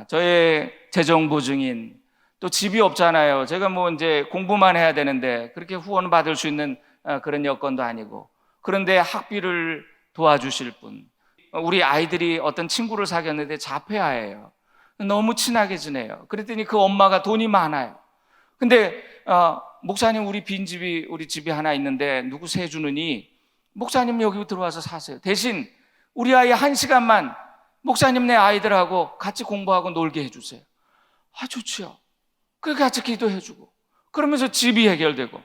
저의 재정 보증인, 또 집이 없잖아요. 제가 이제 공부만 해야 되는데 그렇게 후원 받을 수 있는 그런 여건도 아니고, 그런데 학비를 도와주실 분, 우리 아이들이 어떤 친구를 사귀었는데 자폐아예요. 너무 친하게 지내요. 그랬더니 그 엄마가 돈이 많아요. 근데 목사님 우리 빈집이 우리 집이 하나 있는데 누구 세주느니 목사님 여기 들어와서 사세요. 대신 우리 아이 1시간만 목사님 내 아이들하고 같이 공부하고 놀게 해주세요. 아, 좋지요. 그렇게 같이 기도해주고 그러면서 집이 해결되고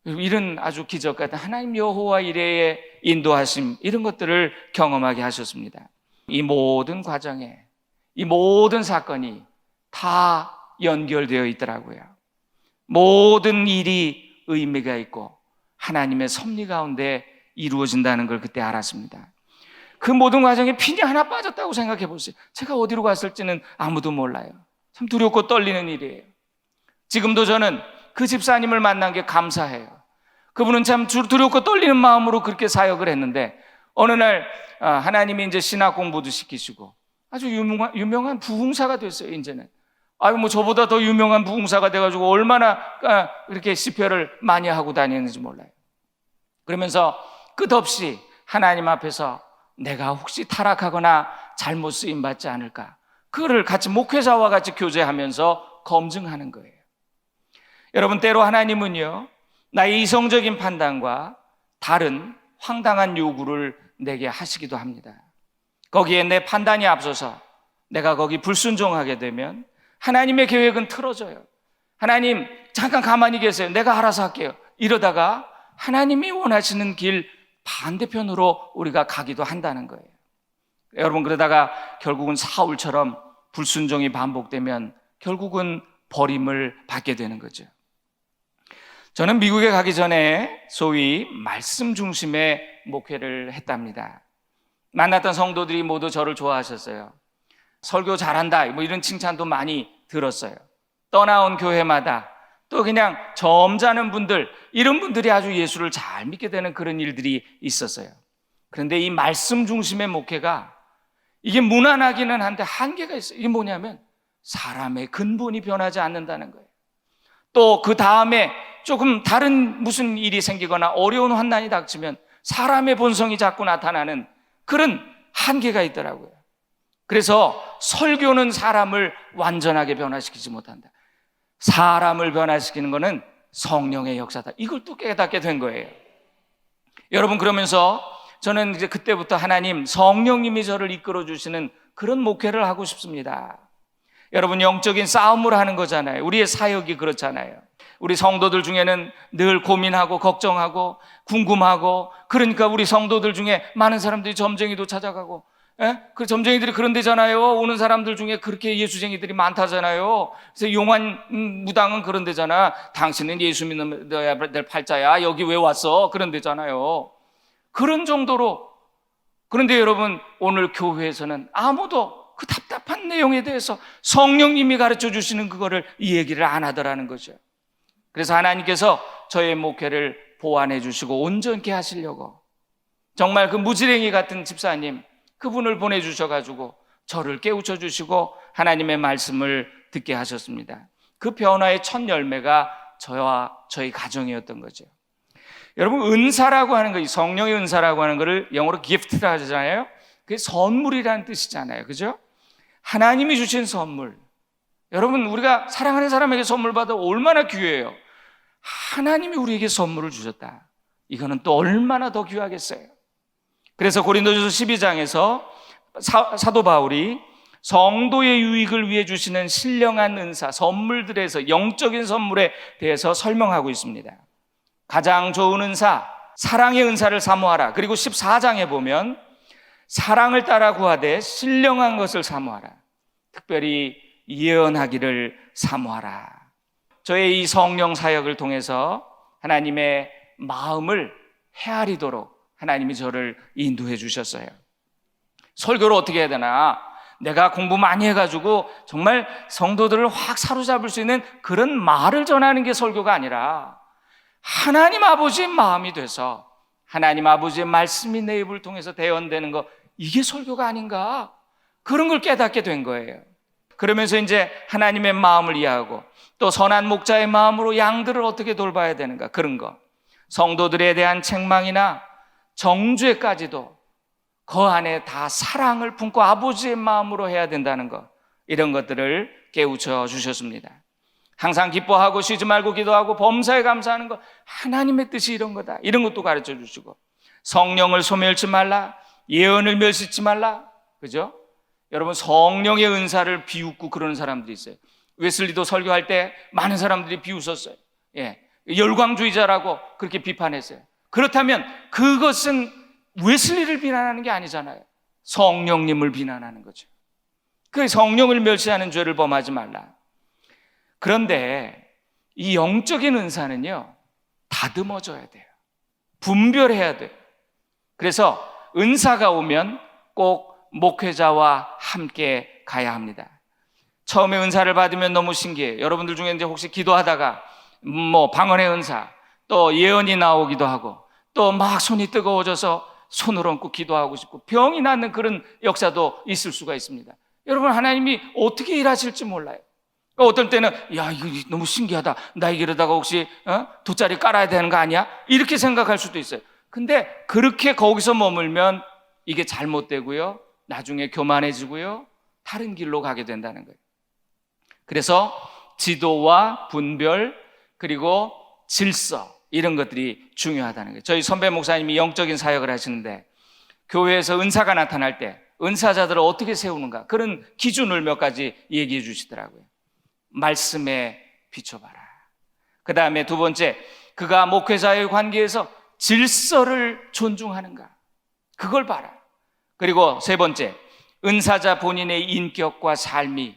이런 아주 기적 같은 하나님 여호와 이레의 인도하심, 이런 것들을 경험하게 하셨습니다. 이 모든 과정에 이 모든 사건이 다 연결되어 있더라고요. 모든 일이 의미가 있고 하나님의 섭리 가운데 이루어진다는 걸 그때 알았습니다. 그 모든 과정에 핀이 하나 빠졌다고 생각해 보세요. 제가 어디로 갔을지는 아무도 몰라요. 참 두렵고 떨리는 일이에요. 지금도 저는 그 집사님을 만난 게 감사해요. 그분은 참 두렵고 떨리는 마음으로 그렇게 사역을 했는데 어느 날 하나님이 이제 신학 공부도 시키시고 아주 유명한 부흥사가 됐어요. 이제는 뭐 저보다 더 유명한 부흥사가 돼가지고 얼마나 이렇게 시편을 많이 하고 다니는지 몰라요. 그러면서 끝없이 하나님 앞에서 내가 혹시 타락하거나 잘못 쓰임 받지 않을까, 그거를 같이 목회자와 같이 교제하면서 검증하는 거예요. 여러분, 때로 하나님은요 나의 이성적인 판단과 다른 황당한 요구를 내게 하시기도 합니다. 거기에 내 판단이 앞서서 내가 거기 불순종하게 되면 하나님의 계획은 틀어져요. 하나님 잠깐 가만히 계세요, 내가 알아서 할게요, 이러다가 하나님이 원하시는 길 반대편으로 우리가 가기도 한다는 거예요. 여러분, 그러다가 결국은 사울처럼 불순종이 반복되면 결국은 버림을 받게 되는 거죠. 저는 미국에 가기 전에 소위 말씀 중심의 목회를 했답니다. 만났던 성도들이 모두 저를 좋아하셨어요. 설교 잘한다 뭐 이런 칭찬도 많이 들었어요. 떠나온 교회마다 또 그냥 점잖은 분들, 이런 분들이 아주 예수를 잘 믿게 되는 그런 일들이 있었어요. 그런데 이 말씀 중심의 목회가 이게 무난하기는 한데 한계가 있어요. 이게 뭐냐면 사람의 근본이 변하지 않는다는 거예요. 또 그 다음에 조금 다른 무슨 일이 생기거나 어려운 환난이 닥치면 사람의 본성이 자꾸 나타나는 그런 한계가 있더라고요. 그래서 설교는 사람을 완전하게 변화시키지 못한다. 사람을 변화시키는 것은 성령의 역사다. 이걸 또 깨닫게 된 거예요. 여러분, 그러면서 저는 이제 그때부터 하나님, 성령님이 저를 이끌어 주시는 그런 목회를 하고 싶습니다. 여러분, 영적인 싸움을 하는 거잖아요. 우리의 사역이 그렇잖아요. 우리 성도들 중에는 늘 고민하고 걱정하고 궁금하고, 그러니까 우리 성도들 중에 많은 사람들이 점쟁이도 찾아가고, 그 점쟁이들이 그런 데잖아요. 오는 사람들 중에 그렇게 예수쟁이들이 많다잖아요. 그래서 용환 무당은 그런 데잖아. 당신은 예수 믿어야 될 팔자야, 여기 왜 왔어? 그런 데잖아요. 그런 정도로. 그런데 여러분, 오늘 교회에서는 아무도 그 답답한 내용에 대해서 성령님이 가르쳐 주시는 그거를 이 얘기를 안 하더라는 거죠. 그래서 하나님께서 저의 목회를 보완해 주시고 온전케 하시려고 정말 그 무지랭이 같은 집사님, 그분을 보내주셔가지고 저를 깨우쳐 주시고 하나님의 말씀을 듣게 하셨습니다. 그 변화의 첫 열매가 저와 저희 가정이었던 거죠. 여러분, 은사라고 하는 거, 성령의 은사라고 하는 거를 영어로 gift라고 하잖아요. 그게 선물이라는 뜻이잖아요. 그죠? 하나님이 주신 선물. 여러분, 우리가 사랑하는 사람에게 선물 받아 얼마나 귀해요. 하나님이 우리에게 선물을 주셨다. 이거는 또 얼마나 더 귀하겠어요. 그래서 고린도전서 12장에서 사도 바울이 성도의 유익을 위해 주시는 신령한 은사, 선물들에서 영적인 선물에 대해서 설명하고 있습니다. 가장 좋은 은사, 사랑의 은사를 사모하라. 그리고 14장에 보면 사랑을 따라 구하되 신령한 것을 사모하라. 특별히 예언하기를 사모하라. 저의 이 성령 사역을 통해서 하나님의 마음을 헤아리도록 하나님이 저를 인도해 주셨어요. 설교를 어떻게 해야 되나? 내가 공부 많이 해가지고 정말 성도들을 확 사로잡을 수 있는 그런 말을 전하는 게 설교가 아니라 하나님 아버지의 마음이 돼서 하나님 아버지의 말씀이 내 입을 통해서 대언되는 거, 이게 설교가 아닌가? 그런 걸 깨닫게 된 거예요. 그러면서 이제 하나님의 마음을 이해하고 또 선한 목자의 마음으로 양들을 어떻게 돌봐야 되는가, 그런 거, 성도들에 대한 책망이나 정죄까지도 그 안에 다 사랑을 품고 아버지의 마음으로 해야 된다는 것, 이런 것들을 깨우쳐 주셨습니다. 항상 기뻐하고 쉬지 말고 기도하고 범사에 감사하는 것, 하나님의 뜻이 이런 거다, 이런 것도 가르쳐 주시고 성령을 소멸치 말라, 예언을 멸시치 말라, 그죠? 여러분, 성령의 은사를 비웃고 그러는 사람들이 있어요. 웨슬리도 설교할 때 많은 사람들이 비웃었어요. 열광주의자라고 그렇게 비판했어요. 그렇다면 그것은 웨슬리를 비난하는 게 아니잖아요. 성령님을 비난하는 거죠. 그 성령을 멸시하는 죄를 범하지 말라. 그런데 이 영적인 은사는요, 다듬어져야 돼요. 분별해야 돼요. 그래서 은사가 오면 꼭 목회자와 함께 가야 합니다. 처음에 은사를 받으면 너무 신기해요. 여러분들 중에 이제 혹시 기도하다가 방언의 은사, 또 예언이 나오기도 하고, 또 막 손이 뜨거워져서 손을 얹고 기도하고 싶고 병이 낫는 그런 역사도 있을 수가 있습니다. 여러분, 하나님이 어떻게 일하실지 몰라요. 어떨 때는 야, 이거 너무 신기하다, 나 이러다가 혹시 돗자리 깔아야 되는 거 아니야? 이렇게 생각할 수도 있어요. 근데 그렇게 거기서 머물면 이게 잘못되고요, 나중에 교만해지고요, 다른 길로 가게 된다는 거예요. 그래서 지도와 분별, 그리고 질서, 이런 것들이 중요하다는 거예요. 저희 선배 목사님이 영적인 사역을 하시는데 교회에서 은사가 나타날 때 은사자들을 어떻게 세우는가, 그런 기준을 몇 가지 얘기해 주시더라고요. 말씀에 비춰봐라. 그 다음에 두 번째, 그가 목회자의 관계에서 질서를 존중하는가, 그걸 봐라. 그리고 세 번째, 은사자 본인의 인격과 삶이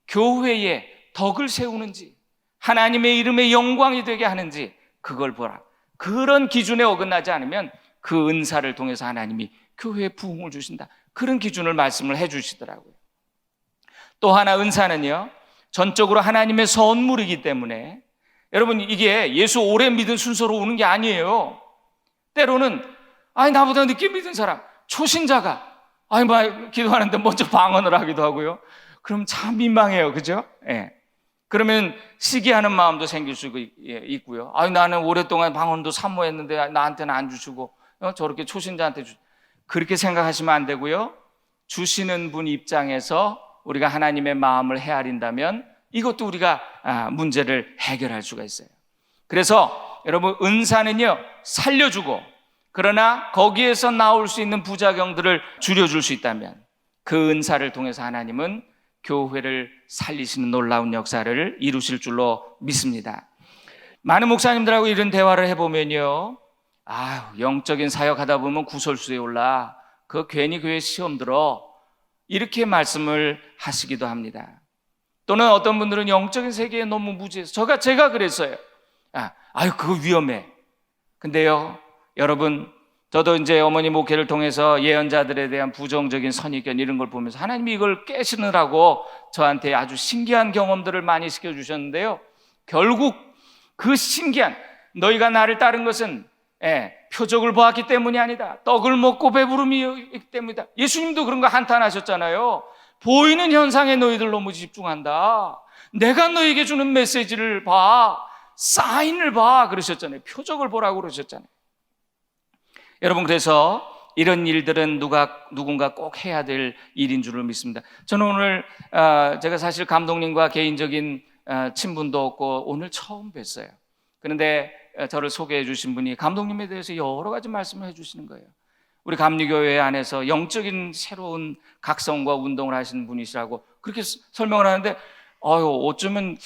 교회에 덕을 세우는지, 하나님의 이름에 영광이 되게 하는지, 그걸 보라. 그런 기준에 어긋나지 않으면 그 은사를 통해서 하나님이 교회에 부흥을 주신다, 그런 기준을 말씀을 해 주시더라고요. 또 하나, 은사는요, 전적으로 하나님의 선물이기 때문에 여러분, 이게 예수 오래 믿은 순서로 오는 게 아니에요. 때로는 나보다 늦게 믿은 사람, 초신자가 기도하는데 먼저 방언을 하기도 하고요. 그럼 참 민망해요, 그죠? 그러면 시기하는 마음도 생길 수 있고요. 나는 오랫동안 방언도 사모했는데 나한테는 안 주시고 저렇게 초신자한테 그렇게 생각하시면 안 되고요. 주시는 분 입장에서 우리가 하나님의 마음을 헤아린다면 이것도 우리가 문제를 해결할 수가 있어요. 그래서 여러분, 은사는요, 살려주고, 그러나 거기에서 나올 수 있는 부작용들을 줄여줄 수 있다면 그 은사를 통해서 하나님은 교회를 살리시는 놀라운 역사를 이루실 줄로 믿습니다. 많은 목사님들하고 이런 대화를 해보면요, 영적인 사역하다 보면 구설수에 올라, 그거 괜히 교회 시험 들어, 이렇게 말씀을 하시기도 합니다. 또는 어떤 분들은 영적인 세계에 너무 무지해서, 제가 그랬어요. 그거 위험해. 근데요, 여러분, 저도 이제 어머니 목회를 통해서 예언자들에 대한 부정적인 선입견, 이런 걸 보면서 하나님이 이걸 깨시느라고 저한테 아주 신기한 경험들을 많이 시켜주셨는데요, 결국 그 신기한, 너희가 나를 따른 것은 표적을 보았기 때문이 아니다, 떡을 먹고 배부름이기 때문이다. 예수님도 그런 거 한탄하셨잖아요. 보이는 현상에 너희들 너무 집중한다, 내가 너에게 주는 메시지를 봐, 사인을 봐, 그러셨잖아요. 표적을 보라고 그러셨잖아요. 여러분, 그래서 이런 일들은 누군가 꼭 해야 될 일인 줄을 믿습니다. 저는 오늘 제가 사실 감독님과 개인적인 친분도 없고 오늘 처음 뵀어요. 그런데 저를 소개해 주신 분이 감독님에 대해서 여러 가지 말씀을 해 주시는 거예요. 우리 감리교회 안에서 영적인 새로운 각성과 운동을 하시는 분이시라고 그렇게 설명을 하는데, 어쩌면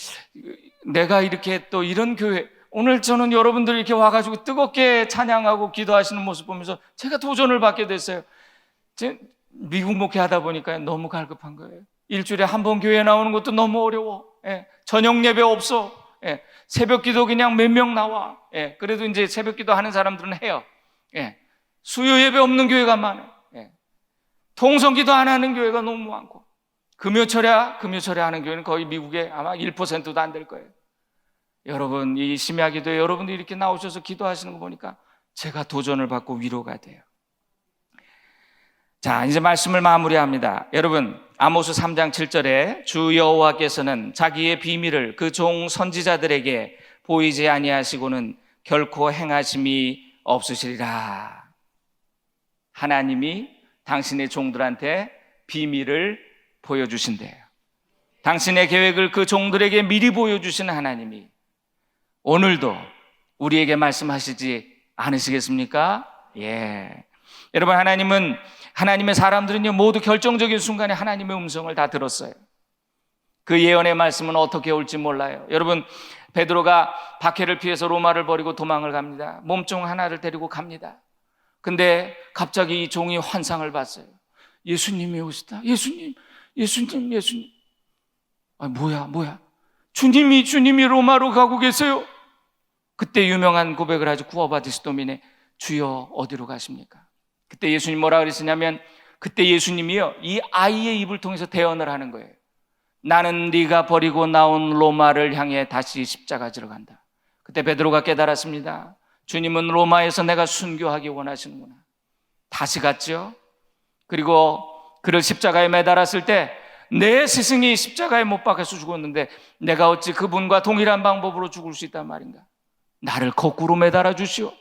내가 이렇게 또 이런 교회, 오늘 저는 여러분들 이렇게 와가지고 뜨겁게 찬양하고 기도하시는 모습 보면서 제가 도전을 받게 됐어요. 미국 목회하다 보니까 너무 갈급한 거예요. 일주일에 한 번 교회 나오는 것도 너무 어려워. 저녁 예배 없어. 새벽 기도 그냥 몇 명 나와. 그래도 이제 새벽 기도 하는 사람들은 해요. 수요 예배 없는 교회가 많아요. 통성 기도 안 하는 교회가 너무 많고, 금요철에 하는 교회는 거의 미국에 아마 1%도 안 될 거예요. 여러분, 이 심야 기도에 여러분들이 이렇게 나오셔서 기도하시는 거 보니까 제가 도전을 받고 위로가 돼요. 자, 이제 말씀을 마무리합니다. 여러분, 아모스 3장 7절에 주 여호와께서는 자기의 비밀을 그 종 선지자들에게 보이지 아니하시고는 결코 행하심이 없으시리라. 하나님이 당신의 종들한테 비밀을 보여주신대요. 당신의 계획을 그 종들에게 미리 보여주시는 하나님이 오늘도 우리에게 말씀하시지 않으시겠습니까? 여러분, 하나님의 사람들은요, 모두 결정적인 순간에 하나님의 음성을 다 들었어요. 그 예언의 말씀은 어떻게 올지 몰라요. 여러분, 베드로가 박해를 피해서 로마를 버리고 도망을 갑니다. 몸종 하나를 데리고 갑니다. 근데 갑자기 이 종이 환상을 봤어요. 예수님이 오시다. 예수님. 아, 뭐야? 주님이 로마로 가고 계세요. 그때 유명한 고백을 하죠. 구어바디스 도미네, 주여 어디로 가십니까? 그때 예수님 뭐라 그랬냐면, 그때 예수님이요, 이 아이의 입을 통해서 대언을 하는 거예요. 나는 네가 버리고 나온 로마를 향해 다시 십자가 지러 간다. 그때 베드로가 깨달았습니다. 주님은 로마에서 내가 순교하기 원하시는구나. 다시 갔죠. 그리고 그를 십자가에 매달았을 때 내 스승이 십자가에 못 박혀서 죽었는데 내가 어찌 그분과 동일한 방법으로 죽을 수 있단 말인가? 나를 거꾸로 매달아 주시오.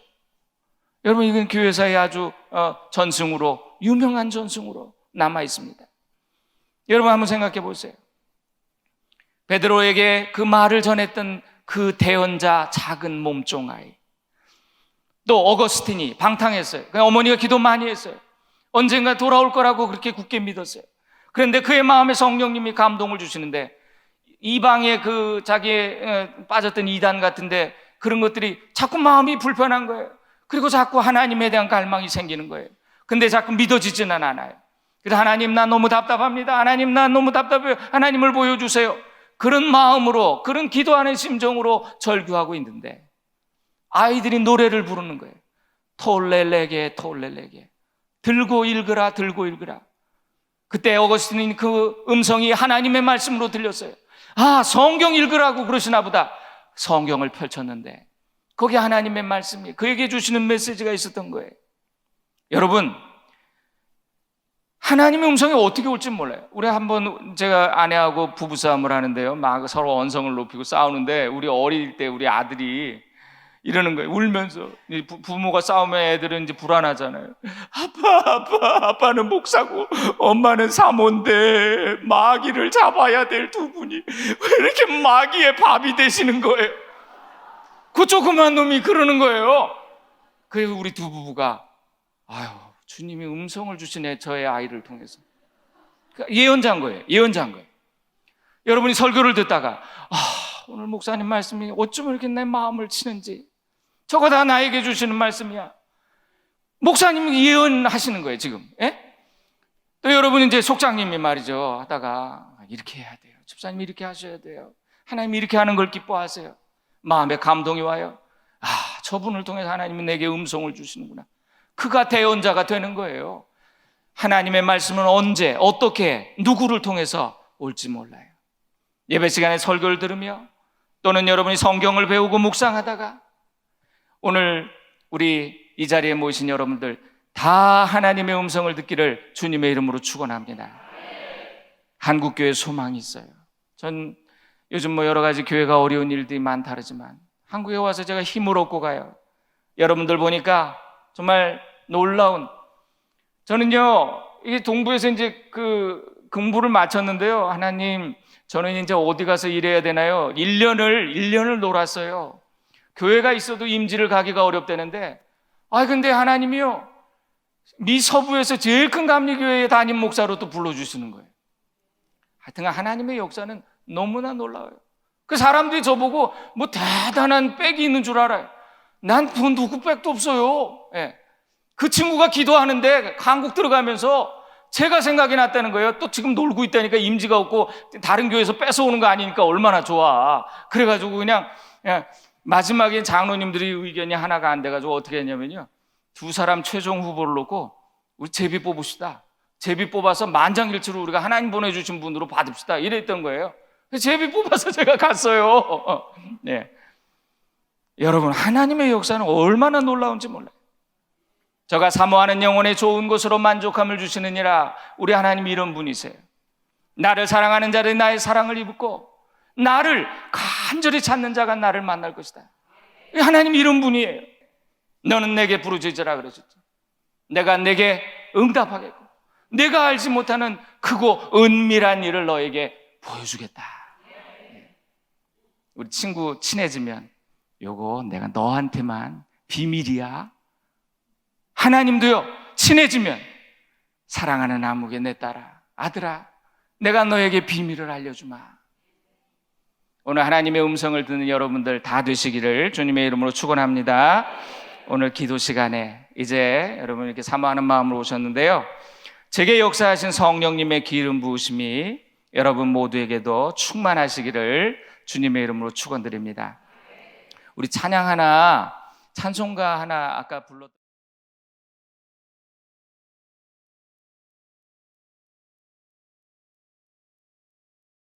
여러분, 이건 교회사의 아주 전승으로, 유명한 전승으로 남아 있습니다. 여러분, 한번 생각해 보세요. 베드로에게 그 말을 전했던 그 대언자, 작은 몸종 아이. 또 어거스틴이 방탕했어요. 어머니가 기도 많이 했어요. 언젠가 돌아올 거라고 그렇게 굳게 믿었어요. 그런데 그의 마음에 성령님이 감동을 주시는데, 이방의 그 자기의 빠졌던 이단 같은데 그런 것들이 자꾸 마음이 불편한 거예요. 그리고 자꾸 하나님에 대한 갈망이 생기는 거예요. 근데 자꾸 믿어지지는 않아요. 그래서 하나님, 나 너무 답답합니다. 하나님, 나 너무 답답해요. 하나님을 보여주세요. 그런 마음으로, 그런 기도하는 심정으로 절규하고 있는데 아이들이 노래를 부르는 거예요. 톨렐레게 들고 읽으라. 그때 어거스틴은 그 음성이 하나님의 말씀으로 들렸어요. 아, 성경 읽으라고 그러시나 보다. 성경을 펼쳤는데 거기 하나님의 말씀이, 그에게 주시는 메시지가 있었던 거예요. 여러분, 하나님의 음성이 어떻게 올지 몰라요. 우리 한번, 제가 아내하고 부부싸움을 하는데요, 막 서로 언성을 높이고 싸우는데, 우리 어릴 때 우리 아들이 이러는 거예요. 울면서. 부모가 싸우면 애들은 이제 불안하잖아요. 아빠는 목사고 엄마는 사모인데 마귀를 잡아야 될 두 분이 왜 이렇게 마귀의 밥이 되시는 거예요? 그 조그만 놈이 그러는 거예요. 그래서 우리 두 부부가, 아유, 주님이 음성을 주시네, 저의 아이를 통해서. 예언자인 거예요. 여러분이 설교를 듣다가, 오늘 목사님 말씀이 어쩜 이렇게 내 마음을 치는지, 저거 다 나에게 주시는 말씀이야. 목사님이 예언하시는 거예요, 지금. 예? 또 여러분이 이제 속장님이 말이죠, 하다가 이렇게 해야 돼요. 집사님이 이렇게 하셔야 돼요. 하나님이 이렇게 하는 걸 기뻐하세요. 마음에 감동이 와요. 저분을 통해서 하나님이 내게 음성을 주시는구나. 그가 대언자가 되는 거예요. 하나님의 말씀은 언제, 어떻게, 누구를 통해서 올지 몰라요. 예배 시간에 설교를 들으며, 또는 여러분이 성경을 배우고 묵상하다가, 오늘 우리 이 자리에 모이신 여러분들 다 하나님의 음성을 듣기를 주님의 이름으로 축원합니다. 한국교회 소망이 있어요. 전 요즘 여러 가지 교회가 어려운 일들이 많다르지만 한국에 와서 제가 힘을 얻고 가요. 여러분들 보니까 정말 놀라운, 저는요, 이게 동부에서 이제 그 공부를 마쳤는데요, 하나님, 저는 이제 어디 가서 일해야 되나요? 1년을 놀았어요. 교회가 있어도 임지를 가기가 어렵다는데, 근데 하나님이요, 미 서부에서 제일 큰 감리교회의 담임 목사로 또 불러주시는 거예요. 하여튼 하나님의 역사는 너무나 놀라워요. 그 사람들이 저보고 뭐 대단한 백이 있는 줄 알아요. 난 누구 백도 없어요. 예. 그 친구가 기도하는데 한국 들어가면서 제가 생각이 났다는 거예요. 또 지금 놀고 있다니까, 임지가 없고 다른 교회에서 뺏어오는 거 아니니까 얼마나 좋아. 그래가지고 그냥 마지막에 장로님들이 의견이 하나가 안 돼가지고 어떻게 했냐면요, 두 사람 최종 후보를 놓고 우리 제비 뽑읍시다. 제비 뽑아서 만장일치로 우리가 하나님 보내주신 분으로 받읍시다, 이랬던 거예요. 제비 뽑아서 제가 갔어요. 네. 여러분, 하나님의 역사는 얼마나 놀라운지 몰라요. 저가 사모하는 영혼의 좋은 것으로 만족함을 주시느니라. 우리 하나님이 이런 분이세요. 나를 사랑하는 자들이 나의 사랑을 입고 나를 간절히 찾는 자가 나를 만날 것이다. 하나님이 이런 분이에요. 너는 내게 부르짖으라 그러셨죠. 내가 내게 응답하겠고 내가 알지 못하는 크고 은밀한 일을 너에게 보여주겠다. 우리 친구 친해지면, 요거 내가 너한테만 비밀이야. 하나님도요, 친해지면 사랑하는 아무개 내 딸아, 아들아, 내가 너에게 비밀을 알려주마. 오늘 하나님의 음성을 듣는 여러분들 다 되시기를 주님의 이름으로 축원합니다. 오늘 기도 시간에 이제 여러분 이렇게 사모하는 마음으로 오셨는데요, 제게 역사하신 성령님의 기름 부으심이 여러분 모두에게도 충만하시기를 주님의 이름으로 축원드립니다. 우리 찬양 하나, 찬송가 하나 아까 불렀던